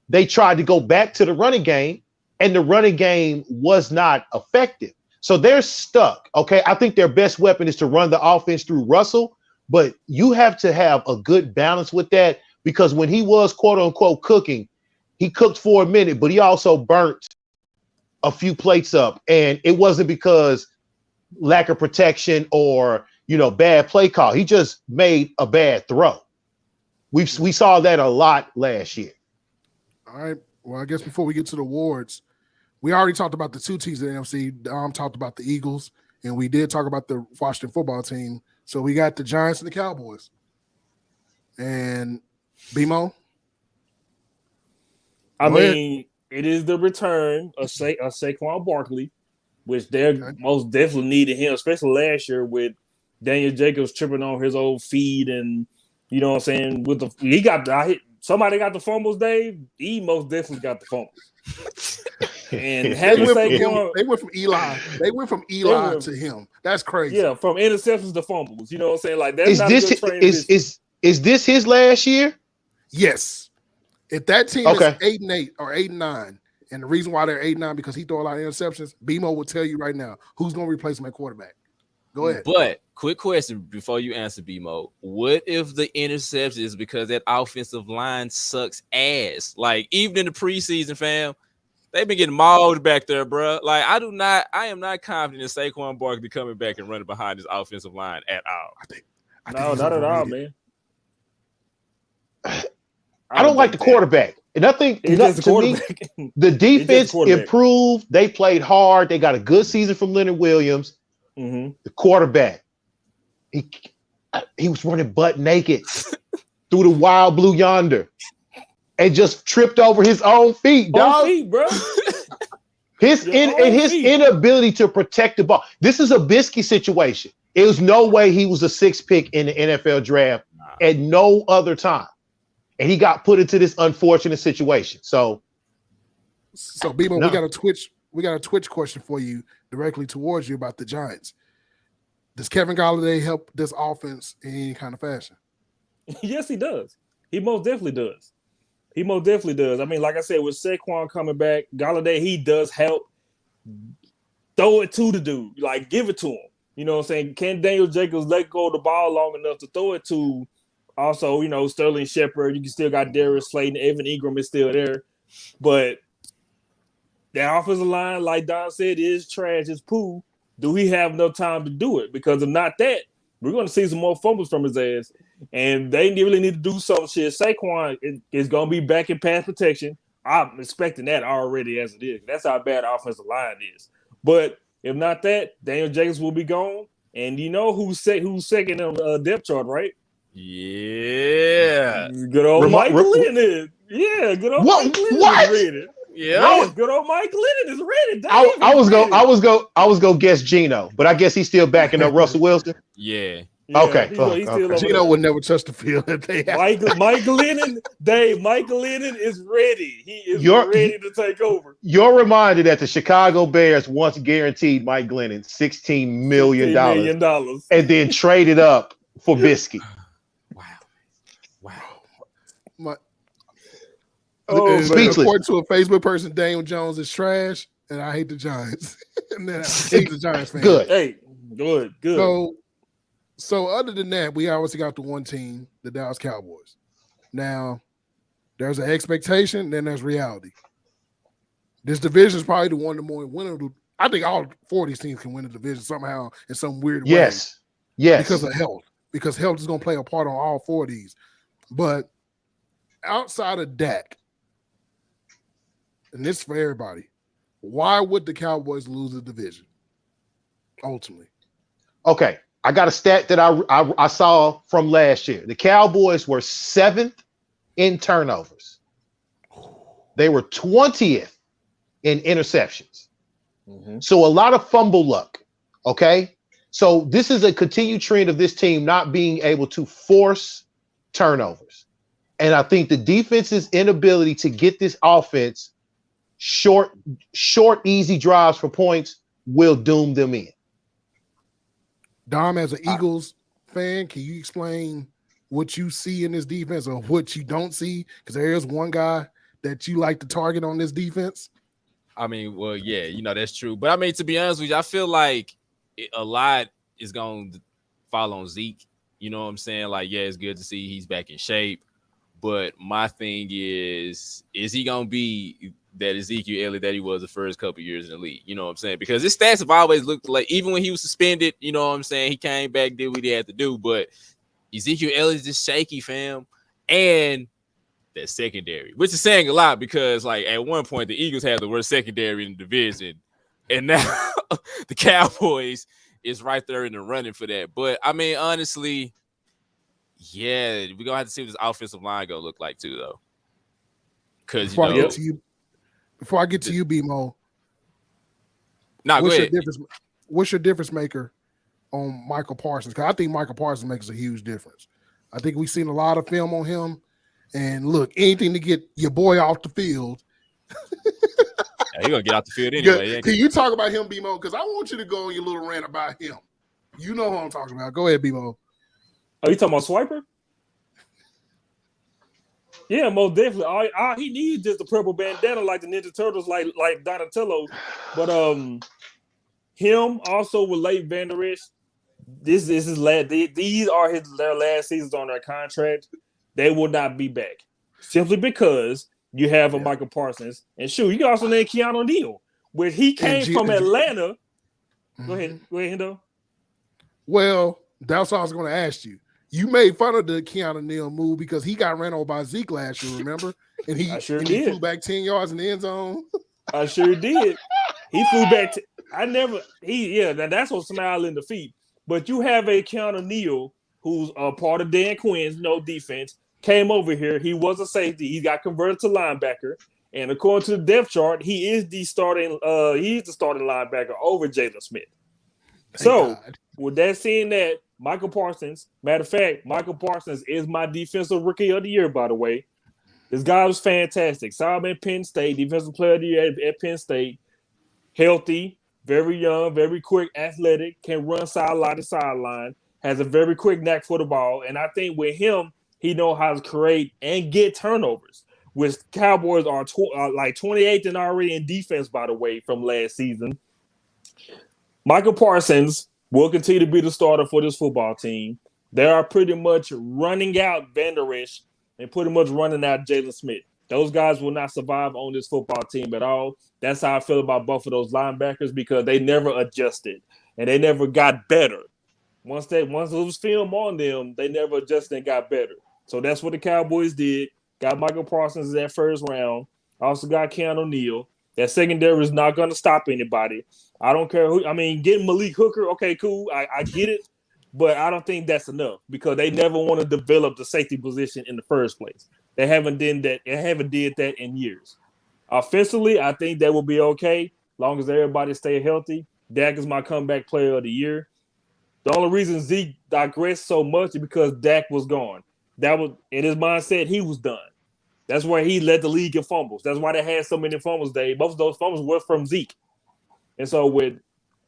they tried to go back to the running game and the running game was not effective. So they're stuck. Okay. I think their best weapon is to run the offense through Russell. But you have to have a good balance with that because when he was quote unquote cooking, he cooked for a minute, but he also burnt a few plates up. And it wasn't because lack of protection or bad play call. He just made a bad throw. We saw that a lot last year. All right. Well, I guess before we get to the awards, we already talked about the two teams in the NFC. Dom talked about the Eagles, and we did talk about the Washington football team. So we got the Giants and the Cowboys. And BMO? I mean, it is the return of Saquon Barkley, which they're most definitely needed him, especially last year with Daniel Jacobs tripping on his old feet, and you know what I'm saying. Somebody got the fumbles, Dave. He most definitely got the fumbles. And having Saquon, they went from Eli. They went from Eli to him. That's crazy. Yeah, from interceptions to fumbles. You know what I'm saying? Like that's is not this a good transition. Is this his last year? Yes. If that team is 8-8 or 8-9, and the reason why they're 8-9 because he throw a lot of interceptions, BMO will tell you right now who's going to replace him at quarterback. Go ahead. But quick question before you answer, BMO. What if the interception is because that offensive line sucks ass? Like even in the preseason, fam, they've been getting mauled back there, bro. Like I am not confident in Saquon Barkley coming back and running behind his offensive line at all. I think No, not at all, man. I don't like the quarterback. And I think the defense improved. They played hard. They got a good season from Leonard Williams. Mm-hmm. The quarterback, he was running butt naked through the wild blue yonder and just tripped over his own feet, dog. Feet, bro. His inability to protect the ball. This is a Bisky situation. It was no way he was a 6th pick in the NFL draft at no other time. And he got put into this unfortunate situation. So BMO, we got a Twitch question for you directly towards you about the Giants. Does Kevin Galladay help this offense in any kind of fashion? Yes, he does. He most definitely does. I mean, like I said, with Saquon coming back, Galladay, he does help. Throw it to the dude. Like, give it to him. You know what I'm saying? Can Daniel Jacobs let go of the ball long enough to throw it to also, Sterling Shepard? You can still got Darius Slayton. Evan Ingram is still there. But that offensive line, like Don said, is trash. It's poo. Do he have enough time to do it? Because if not that, we're going to see some more fumbles from his ass. And they really need to do some shit. Saquon is going to be back in pass protection. I'm expecting that already as it is. That's how bad our offensive line is. But if not that, Daniel Jacobs will be gone. And you know who's second on the depth chart, right? Yeah. Good old Mike Glennon. Yeah, good old Mike Glennon is ready. Yeah, good old Mike Glennon is ready. I was gonna guess Geno, but I guess he's still backing up Russell Wilson. Yeah. Okay. Geno would never touch the field if they have. Mike Glennon, Dave. Mike Glennon is ready. He is ready to take over. You're reminded that the Chicago Bears once guaranteed Mike Glennon $16 million, and then traded up for Bisky. Speechless. According to a Facebook person, Daniel Jones is trash, and I hate the Giants. And then he's a Giants fan. Good. Hey, good. So other than that, we obviously got the one team, the Dallas Cowboys. Now, there's an expectation, then there's reality. This division is probably the one the more winnable. I think all 4 of these teams can win the division somehow in some weird way. Yes. Because of health. Because health is going to play a part on all 4 of these. But outside of Dak, and this is for everybody, why would the Cowboys lose the division ultimately? Okay, I got a stat that I saw from last year. The Cowboys were 7th in turnovers. They were 20th in interceptions. Mm-hmm. So a lot of fumble luck, okay? So this is a continued trend of this team not being able to force turnovers. And I think the defense's inability to get this offense short, easy drives for points will doom them in. Dom, as an Eagles fan, can you explain what you see in this defense or what you don't see? Because there is one guy that you like to target on this defense. I mean, well, yeah, that's true. But I mean, to be honest with you, I feel like a lot is going to fall on Zeke. You know what I'm saying? Like, yeah, it's good to see he's back in shape. But my thing is he going to be that Ezekiel Elliott that he was the first couple years in the league. You know what I'm saying? Because his stats have always looked like, even when he was suspended, you know what I'm saying, he came back, did what he had to do. But Ezekiel Elliott's just shaky, fam. And that secondary, which is saying a lot because, like, at one point, the Eagles had the worst secondary in the division. And now the Cowboys is right there in the running for that. But, I mean, honestly, yeah, we're going to have to see what this offensive line going to look like, too, though. Because, before I get to you, BMO, go ahead. What's your difference maker on Michael Parsons? Because I think Michael Parsons makes a huge difference. I think we've seen a lot of film on him. And look, anything to get your boy off the field. He's going to get off the field anyway. Can you talk about him, BMO? Because I want you to go on your little rant about him. You know who I'm talking about. Go ahead, BMO. Are you talking about Swiper? Yeah, most definitely. All he needs is the purple bandana like the Ninja Turtles, like Donatello. But him also with Leighton Vander Esch. This is his last. These are their last seasons on their contract. They will not be back simply because you have a Michael Parsons. And shoot, you can also name Keanu Neal, where he came from Atlanta. Mm-hmm. Go ahead, Hendo. Well, that's what I was going to ask you. You made fun of the Keanu Neal move because he got ran over by Zeke last year, remember? And he flew back 10 yards in the end zone. I sure did. He flew back. That's what smile in the feet. But you have a Keanu Neal who's a part of Dan Quinn's no defense, came over here. He was a safety. He got converted to linebacker. And according to the depth chart, he is the starting linebacker over Jalen Smith. With that saying that, Michael Parsons, matter of fact, Michael Parsons is my defensive rookie of the year, by the way. This guy was fantastic. Saw him at Penn State, defensive player of the year at Penn State. Healthy, very young, very quick, athletic, can run sideline to sideline, has a very quick knack for the ball. And I think with him, he knows how to create and get turnovers, which Cowboys are like 28th and already in defense, by the way, from last season. Michael Parsons will continue to be the starter for this football team. They are pretty much running out Vander Esch and pretty much running out Jalen Smith. Those guys will not survive on this football team at all. That's how I feel about both of those linebackers because they never adjusted and they never got better. Once it was film on them, they never adjusted and got better. So that's what the Cowboys did. Got Michael Parsons in that first round. Also got Keanu Neal. That secondary is not going to stop anybody. I don't care who. I mean, getting Malik Hooker, okay, cool. I get it. But I don't think that's enough because they never want to develop the safety position in the first place. They haven't did that. They haven't did that in years. Offensively, I think that will be okay as long as everybody stay healthy. Dak is my comeback player of the year. The only reason Zeke digressed so much is because Dak was gone. That was in his mindset. He was done. That's why he led the league in fumbles. That's why they had so many fumbles, Dave. Most of those fumbles were from Zeke. And so with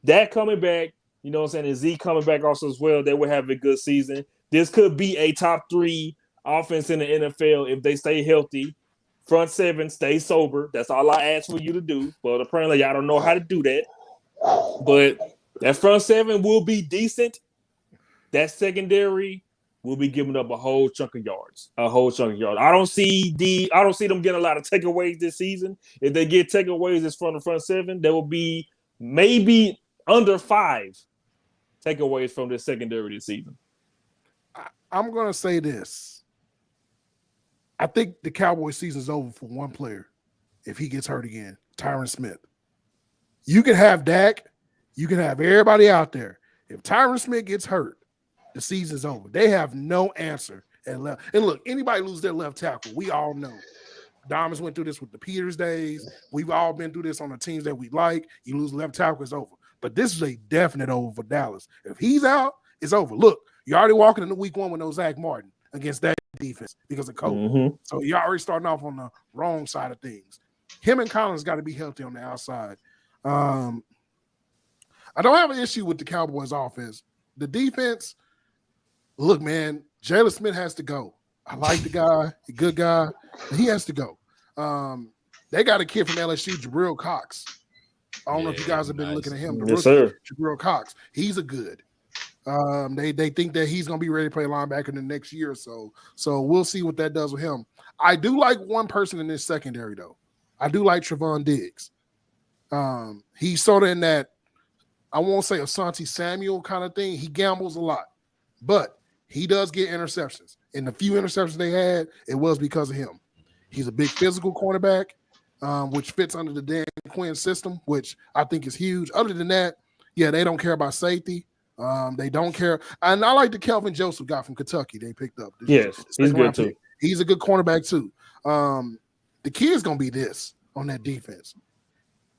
Dak coming back, you know what I'm saying, and Zeke coming back also as well, they will have a good season. This could be a top 3 offense in the NFL if they stay healthy. Front 7, stay sober. That's all I ask for you to do. But apparently y'all don't know how to do that. But that front 7 will be decent. That secondary will be giving up a whole chunk of yards. I don't see them getting a lot of takeaways this season. If they get takeaways, it's from the front 7. There will be maybe under 5 takeaways from this secondary this season. I'm going to say this. I think the Cowboys season's over for one player if he gets hurt again, Tyron Smith. You can have Dak. You can have everybody out there. If Tyron Smith gets hurt, the season's over. They have no answer at left. And look, anybody lose their left tackle, we all know. Diamonds went through this with the Peters days. We've all been through this on the teams that we like. You lose left tackle, it's over. But this is a definite over for Dallas. If he's out, it's over. Look, you're already walking into week 1 with no Zach Martin against that defense because of COVID. Mm-hmm. So you're already starting off on the wrong side of things. Him and Collins got to be healthy on the outside. I don't have an issue with the Cowboys offense. The defense, look, man, Jalen Smith has to go. I like the guy, a good guy. He has to go. They got a kid from LSU, Jabril Cox. I don't know if you guys have been looking at him. Yes, sir. Jabril Cox. He's a good. They think that he's going to be ready to play linebacker in the next year or so. So we'll see what that does with him. I do like one person in this secondary, though. I do like Trevon Diggs. He's sort of in that, I won't say Asante Samuel kind of thing. He gambles a lot, but he does get interceptions. And the few interceptions they had, it was because of him. He's a big physical cornerback, which fits under the Dan Quinn system, which I think is huge. Other than that, yeah, they don't care about safety. They don't care. And I like the Kelvin Joseph guy from Kentucky they picked up. Yes, he's good too. He's a good cornerback too. The key is going to be this on that defense.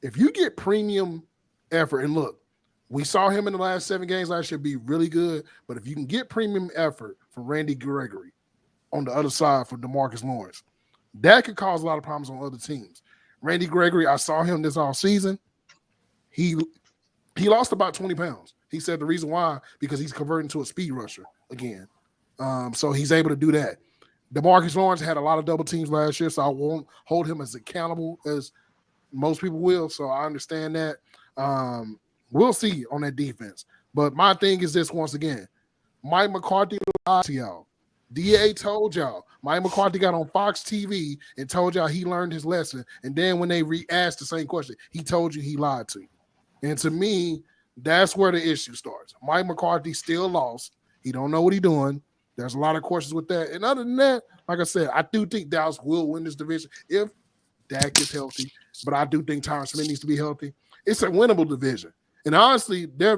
If you get premium effort, and look, we saw him in the last 7 games last year be really good, but if you can get premium effort from Randy Gregory on the other side for DeMarcus Lawrence, that could cause a lot of problems on other teams. Randy Gregory, I saw him this offseason. He lost about 20 pounds. He said the reason why, because he's converting to a speed rusher again. So he's able to do that. DeMarcus Lawrence had a lot of double teams last year, so I won't hold him as accountable as most people will. So I understand that. We'll see on that defense. But my thing is this once again. Mike McCarthy lied to y'all. DA told y'all. Mike McCarthy got on Fox TV and told y'all he learned his lesson. And then when they re-asked the same question, he told you he lied to you. And to me, that's where the issue starts. Mike McCarthy still lost. He don't know what he's doing. There's a lot of questions with that. And other than that, like I said, I do think Dallas will win this division if Dak is healthy. But I do think Tyron Smith needs to be healthy. It's a winnable division. And honestly, their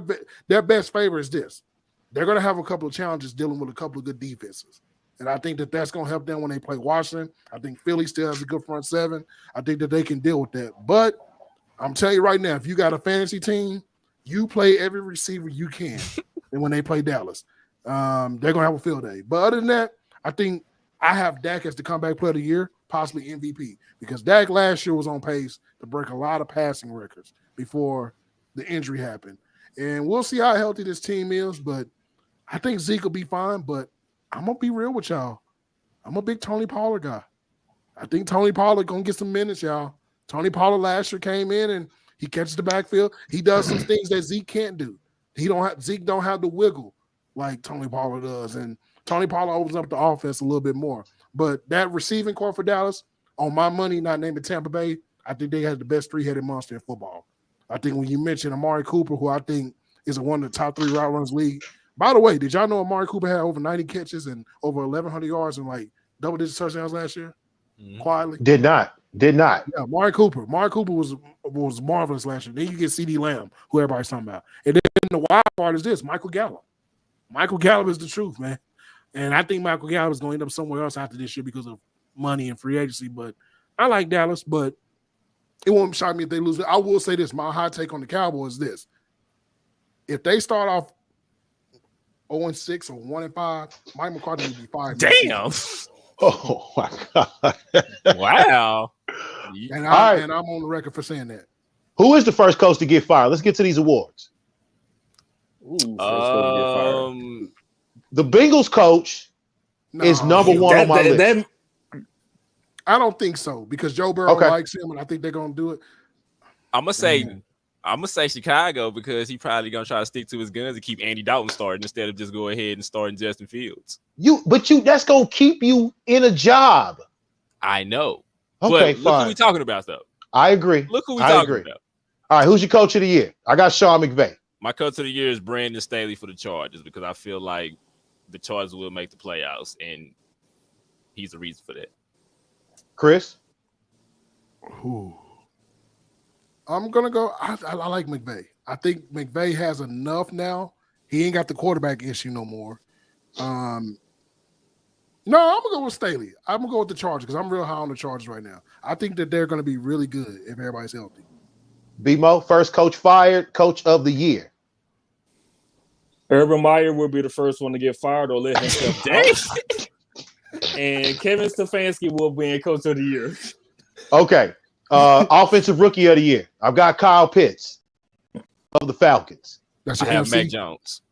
best favor is this. They're going to have a couple of challenges dealing with a couple of good defenses. And I think that that's going to help them when they play Washington. I think Philly still has a good front seven. I think that they can deal with that. But I'm telling you right now, if you got a fantasy team, you play every receiver you can. And when they play Dallas, they're going to have a field day. But other than that, I think I have Dak as the comeback player of the year, possibly MVP, because Dak last year was on pace to break a lot of passing records before the injury happened. And we'll see how healthy this team is, but I think Zeke will be fine. But I'm going to be real with y'all. I'm a big Tony Pollard guy. I think Tony Pollard going to get some minutes, y'all. Tony Pollard last year came in and he catches the backfield. He does some things that Zeke can't do. Zeke don't have the wiggle like Tony Pollard does. And Tony Pollard opens up the offense a little bit more. But that receiving core for Dallas, on my money, not naming Tampa Bay, I think they had the best three-headed monster in football. I think when you mention Amari Cooper, who I think is one of the top 3 route runners league. By the way, did y'all know Amari Cooper had over 90 catches and over 1,100 yards and like double-digit touchdowns last year? Quietly. Did not. Yeah, Amari Cooper. Amari Cooper was marvelous last year. Then you get CD Lamb, who everybody's talking about. And then the wild part is this, Michael Gallo. Michael Gallo is the truth, man. And I think Michael Gallo is going to end up somewhere else after this year because of money and free agency. But I like Dallas, but it won't shock me if they lose. I will say this. My hot take on the Cowboys is this. If they start off 0-6 or 1-5, Mike McCarthy will be fired. Damn. Oh, my God. Wow. And I'm on the record for saying that. Who is the first coach to get fired? Let's get to these awards. Ooh, first coach to get fired. The Bengals coach is number one on my list. I don't think so because Joe Burrow likes him, and I think they're gonna do it. I'm gonna say Chicago because he probably gonna try to stick to his guns and keep Andy Dalton starting instead of just go ahead and starting Justin Fields. That's gonna keep you in a job. I know. Okay, but look who we talking about though. I agree. Look who we talking about. All right, who's your coach of the year? I got Sean McVay. My coach of the year is Brandon Staley for the Chargers because I feel like the Chargers will make the playoffs, and he's the reason for that. Chris? Ooh. I'm going to go. I like McVay. I think McVay has enough now. He ain't got the quarterback issue no more. No, I'm going to go with Staley. I'm going to go with the Chargers because I'm real high on the Chargers right now. I think that they're going to be really good if everybody's healthy. B-Mo, first coach fired, coach of the year. Urban Meyer will be the first one to get fired or let himself down. And Kevin Stefanski will be coach of the year. Okay. Offensive rookie of the year. I've got Kyle Pitts of the Falcons. That's I have Mac Jones.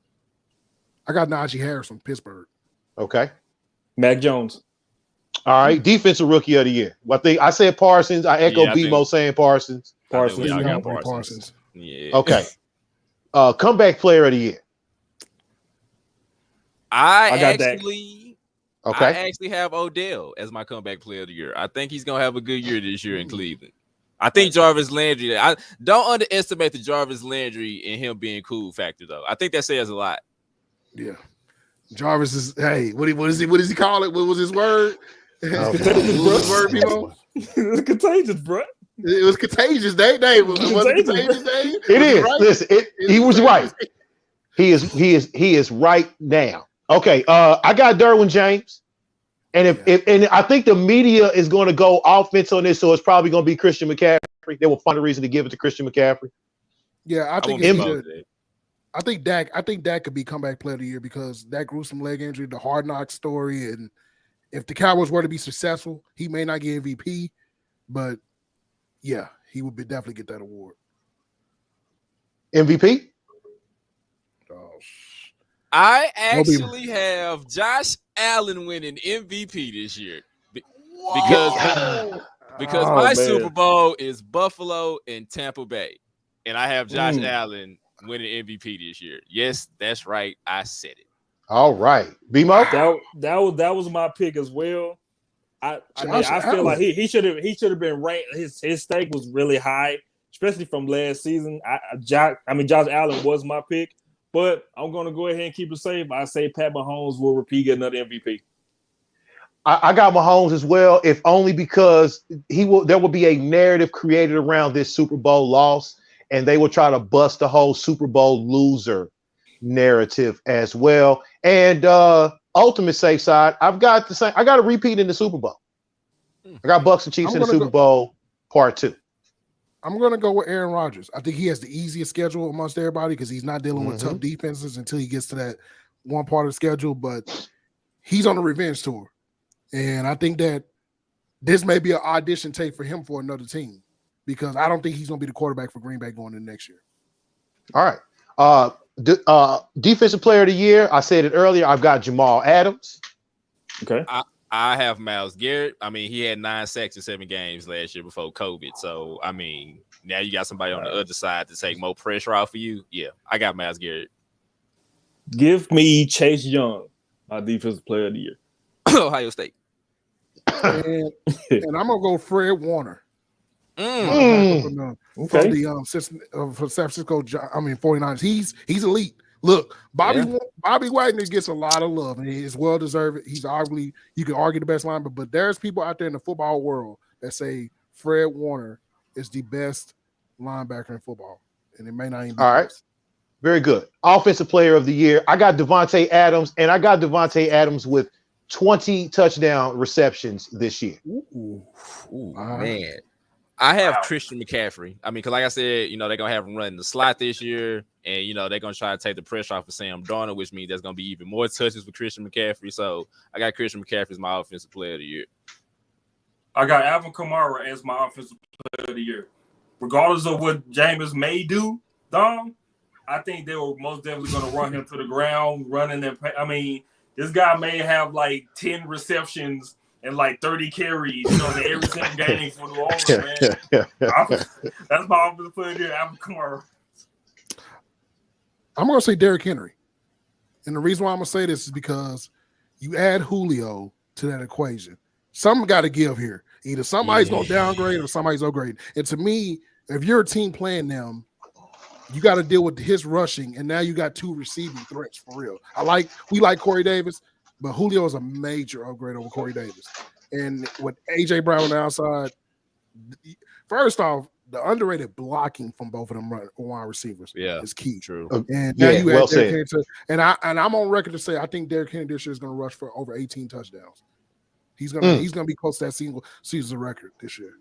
I got Najee Harris from Pittsburgh. Okay. Mac Jones. All right. Defensive rookie of the year. I said Parsons. I echo B-Mo saying Parsons. Parsons. I got Parsons. Yeah. Okay. Comeback player of the year. I Okay. actually have Odell as my comeback player of the year. I think he's gonna have a good year this year in Cleveland. I think Jarvis Landry. I don't underestimate the Jarvis Landry and him being cool factor though. I think that says a lot. Yeah, Jarvis is. Hey, what does he call it? What was his word? Oh, What was his word, people? It's contagious, bro. It was contagious. Dave. Was it contagious, Dave? It is. Right? Listen, he was right. He is right now. Okay, I got Derwin James, and if I think the media is going to go offense on this, so it's probably going to be Christian McCaffrey. They will find a reason to give it to Christian McCaffrey. Yeah, I think it's good. I think Dak could be comeback player of the year because that gruesome leg injury, the hard knock story, and if the Cowboys were to be successful, he may not get MVP, but yeah, he would definitely get that award. MVP? I actually have Josh Allen winning MVP this year because my Super Bowl is Buffalo and Tampa Bay, and I have Josh Allen winning MVP this year. Yes, that's right. I said it. All right, B-Mo? That was my pick as well. I feel like he should have been ranked. His stake was really high, especially from last season. Josh Allen was my pick, but I'm gonna go ahead and keep it safe. I say Pat Mahomes will repeat another MVP. I got Mahomes as well, if only because there will be a narrative created around this Super Bowl loss, and they will try to bust the whole Super Bowl loser narrative as well. And ultimate safe side, I got a repeat in the Super Bowl. I got Bucks and Chiefs in the Super Bowl part 2. I'm going to go with Aaron Rodgers. I think he has the easiest schedule amongst everybody because he's not dealing with tough defenses until he gets to that one part of the schedule, but he's on a revenge tour. And I think that this may be an audition tape for him for another team because I don't think he's going to be the quarterback for Green Bay going into next year. All right. Defensive player of the year, I said it earlier, I've got Jamal Adams. Okay. I have Myles Garrett. I mean, he had 9 sacks in 7 games last year before COVID. So, I mean, now you got somebody on the other side to take more pressure off of you. Yeah, I got Myles Garrett. Give me Chase Young, my defensive player of the year. Ohio State. And I'm going to go Fred Warner. Okay. For San Francisco, 49ers. He's elite. Look, Bobby Wagner gets a lot of love, and he's well deserved. He's arguably, you can argue, the best linebacker, but there's people out there in the football world that say Fred Warner is the best linebacker in football, and it may not even be all right. Very good. Offensive player of the year, I got Devontae Adams, and I got Devontae Adams with 20 touchdown receptions this year. Ooh, man. I have Christian McCaffrey. I mean, because like I said, they're going to have him running the slot this year, and, they're going to try to take the pressure off of Sam Darnold, which means there's going to be even more touches with Christian McCaffrey. So I got Christian McCaffrey as my offensive player of the year. I got Alvin Kamara as my offensive player of the year. Regardless of what Jameis may do, Dom, I think they were most definitely going to run him to the ground, running them. I mean, this guy may have like 10 receptions and like 30 carries, in every single game for New Orleans, man. That's my offensive player there, Alvin Kamara. I'm going to say Derrick Henry. And the reason why I'm going to say this is because you add Julio to that equation. Something got to give here. Either somebody's going to downgrade or somebody's upgrade. And to me, if you're a team playing them, you got to deal with his rushing, and now you got 2 receiving threats for real. We like Corey Davis, but Julio is a major upgrade over Corey Davis. And with A.J. Brown on the outside, first off, the underrated blocking from both of them wide receivers is key. True. And now you add Derrick Henry and I'm on record to say I think Derrick Henry this year is going to rush for over 18 touchdowns. He's gonna be close to that single season record this year.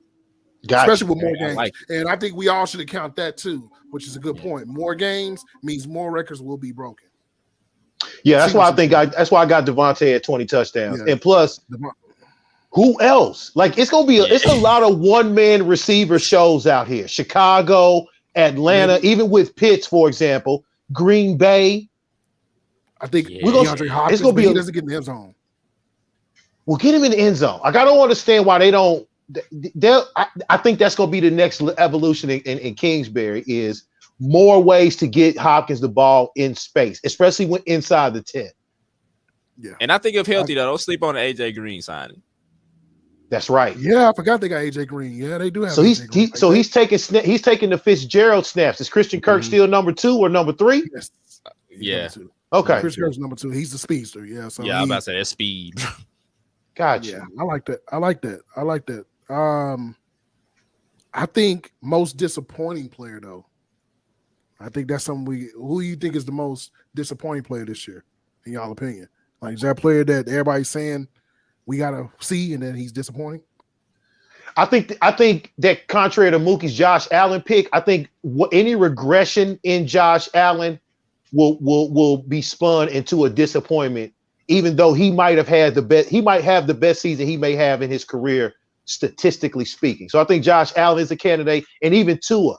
Especially with more games. And I think we all should account that too, which is a good point. More games means more records will be broken. Yeah, that's why I got Devontae at 20 touchdowns. Yeah. And plus, who else? Like it's gonna be it's a lot of one-man receiver shows out here. Chicago, Atlanta, even with Pitts, for example, Green Bay. I think DeAndre Hopkins, he doesn't get in the end zone. Well, get him in the end zone. Like I don't understand why they don't. I think that's going to be the next evolution in Kingsbury is more ways to get Hopkins the ball in space, especially when inside the 10. Yeah, and I think if healthy though, don't sleep on the AJ Green signing. That's right. Yeah, I forgot they got AJ Green. Yeah, they do have. So AJ Green. he's taking the Fitzgerald snaps. Is Christian Kirk still number 2 or number 3? Yes. Yeah. Okay. Christian Kirk's number 2. He's the speedster. Yeah. So I'm about to say that's speed. Gotcha. Yeah, I like that. I think most disappointing player though. I think that's something who you think is the most disappointing player this year, in y'all opinion? Like, is that player that everybody's saying we gotta see and then he's disappointing? I think that contrary to Mookie's Josh Allen pick, I think any regression in Josh Allen will be spun into a disappointment, even though he might have the best season he may have in his career, statistically speaking. So I think Josh Allen is a candidate, and even Tua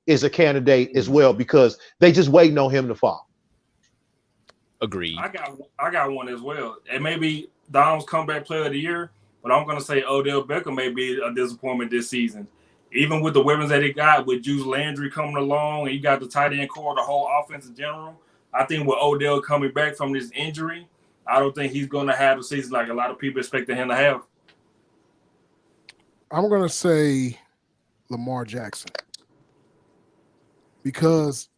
is a candidate as well, because they just waiting on him to fall. Agreed. I got one as well. It may be Dom's comeback player of the year, but I'm gonna say Odell Beckham may be a disappointment this season. Even with the weapons that he got, with Juice Landry coming along, and you got the tight end core, the whole offense in general. I think with Odell coming back from this injury, I don't think he's gonna have a season like a lot of people expected him to have. I'm gonna say Lamar Jackson, because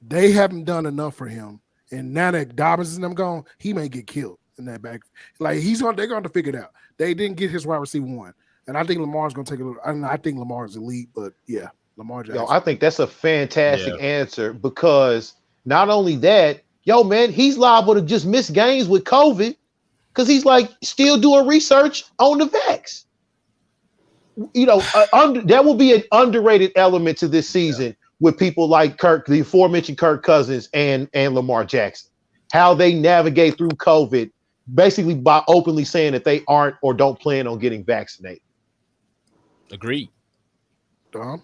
they haven't done enough for him, and now that Dobbins and them gone, he may get killed in that back. Like they're going to figure it out. They didn't get his wide receiver 1, and I think Lamar's going to take a little. I think Lamar's elite, but yeah, Lamar Jackson. I think that's a fantastic answer, because not only that, man, he's liable to just miss games with COVID because he's like still doing research on the vax. That will be an underrated element to this season with people like the aforementioned Kirk Cousins and Lamar Jackson, how they navigate through COVID, basically by openly saying that they aren't or don't plan on getting vaccinated. Agreed. Dom?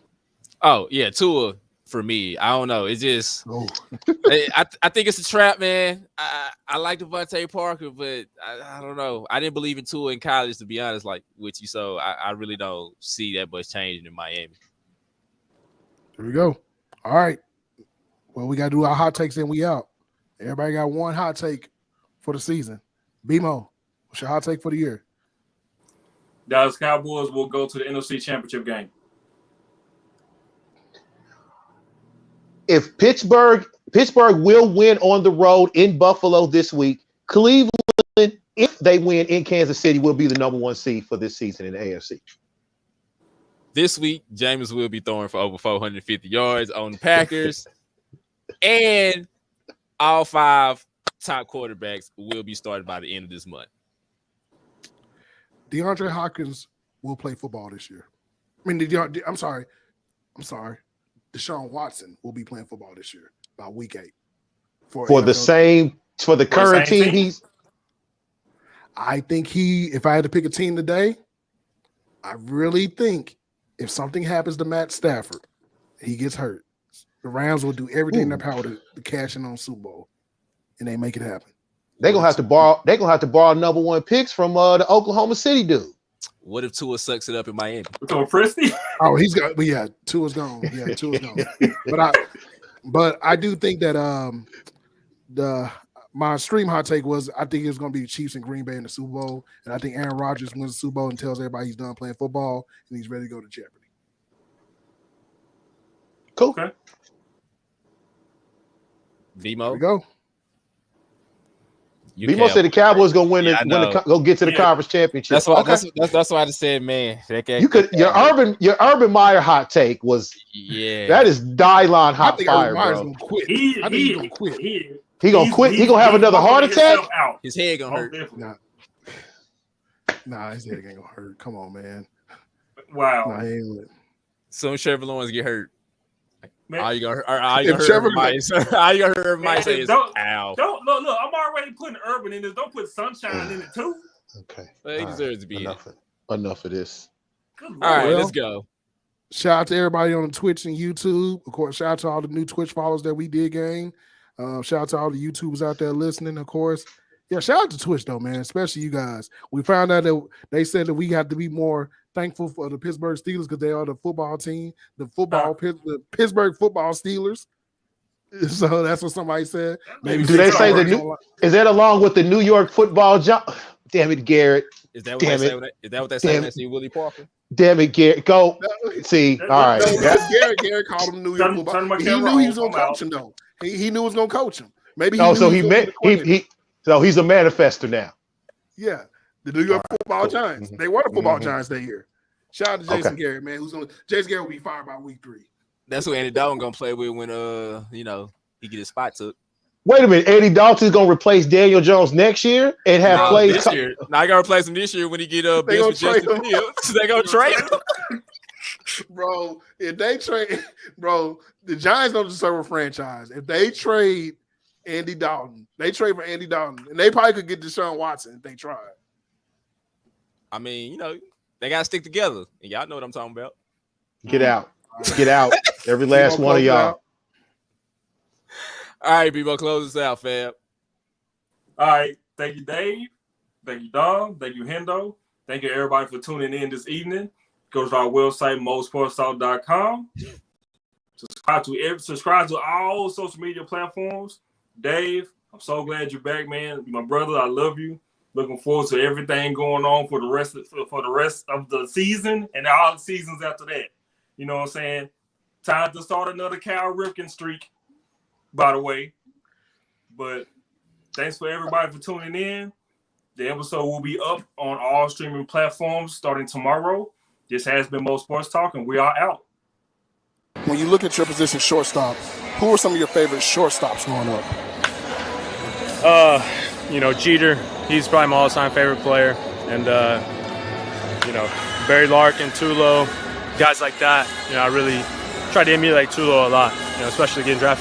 Oh yeah, Tua for me. I don't know. It's just I think it's a trap, man. I like Devontae Parker, but I don't know. I didn't believe in Tua in college, to be honest, like with you. So I really don't see that much changing in Miami. Here we go. All right. Well, we got to do our hot takes and we out. Everybody got one hot take for the season. BMO, what's your hot take for the year? Dallas Cowboys will go to the NFC Championship game. If Pittsburgh will win on the road in Buffalo this week, Cleveland, if they win in Kansas City, will be the number 1 seed for this season in the AFC. This week, Jameis will be throwing for over 450 yards on the Packers, and all 5 top quarterbacks will be started by the end of this month. DeAndre Hopkins will play football this year. I'm sorry. Deshaun Watson will be playing football this year by week 8. For the current team. I think if I had to pick a team today, I really think if something happens to Matt Stafford, he gets hurt, the Rams will do everything in their power to cash in on Super Bowl, and they make it happen. They're gonna have to borrow number 1 picks from the Oklahoma City dude. What if Tua sucks it up in Miami? So Presty? Oh, he's got. But yeah, Tua's gone. Yeah, Tua's gone. But I do think that my stream hot take was I think it's going to be the Chiefs and Green Bay in the Super Bowl, and I think Aaron Rodgers wins the Super Bowl and tells everybody he's done playing football and he's ready to go to Jeopardy. Cool. Okay. Demo. Here we go. Demo said the Cowboys gonna go get to the conference championship. That's why. That's why I just said, man. Your Urban Meyer hot take was that is Dylon hot fire, bro. Gonna quit. I think he's gonna quit. He gonna quit. He gonna have another heart attack. His head gonna hurt. Nah, his head ain't gonna hurt. Come on, man. Wow. Nah, he ain't. Soon Trevor Lawrence get hurt. Man. All you gonna hurt everybody say is ow. Don't look. I'm already putting Urban in this. Don't put Sunshine in it too. Okay. Well, he deserves to be enough of this. All right, let's go. Shout out to everybody on Twitch and YouTube. Of course, shout out to all the new Twitch followers that we did gain. Shout out to all the YouTubers out there listening, of course. Yeah, shout out to Twitch though, man, especially you guys. We found out that they said that we have to be more thankful for the Pittsburgh Steelers because they are the football team, the Pittsburgh football Steelers. So that's what somebody said. Maybe do they say is that along with the New York football? Damn it, Garrett. Is that what Damn they it. say? Is that what they say when Damn they it. see Willie Parker? Damn it, Garrett. Go. See, all right. No, because Garrett called him New York Turn football. my He camera knew he was on. going to I'm coach out. him, though. He knew he was going to coach him. Maybe he Oh, knew so he was gonna be the coordinator. so he's a manifester now. Yeah, the New York Football cool. Giants. Mhm. They were the football Mhm. Giants that year. Shout out to Jason Garrett, man. Jason Garrett will be fired by week 3. That's who Andy Dalton gonna play with when he get his spot took. Wait a minute, Eddie Dalton's gonna replace Daniel Jones next year and have plays. This year. Now I gotta replace him this year when he get They bench with gonna Justin trade him. Fields. They gonna trade him. Bro, if they trade, the Giants don't deserve a franchise. If they trade Andy Dalton, they trade for Andy Dalton, and they probably could get Deshaun Watson if they tried. I mean, they gotta stick together, and y'all know what I'm talking about. Get out. Get out. Every last one of y'all. All right, Bebo, close this out, Fab. All right. Thank you, Dave. Thank you, Dom. Thank you, Hendo. Thank you, everybody, for tuning in this evening. Go to our website, mosportstalk.com. Subscribe to all social media platforms. Dave, I'm so glad you're back, man. My brother, I love you. Looking forward to everything going on for the rest of the season and all the seasons after that. You know what I'm saying? Time to start another Cal Ripken streak, by the way. But thanks for everybody for tuning in. The episode will be up on all streaming platforms starting tomorrow. This has been Mo Sports Talk, and we are out. When you look at your position shortstop, who are some of your favorite shortstops growing up? Jeter, he's probably my all-time favorite player. And, Barry Larkin, Tulo, guys like that. I really try to emulate Tulo a lot, especially getting drafted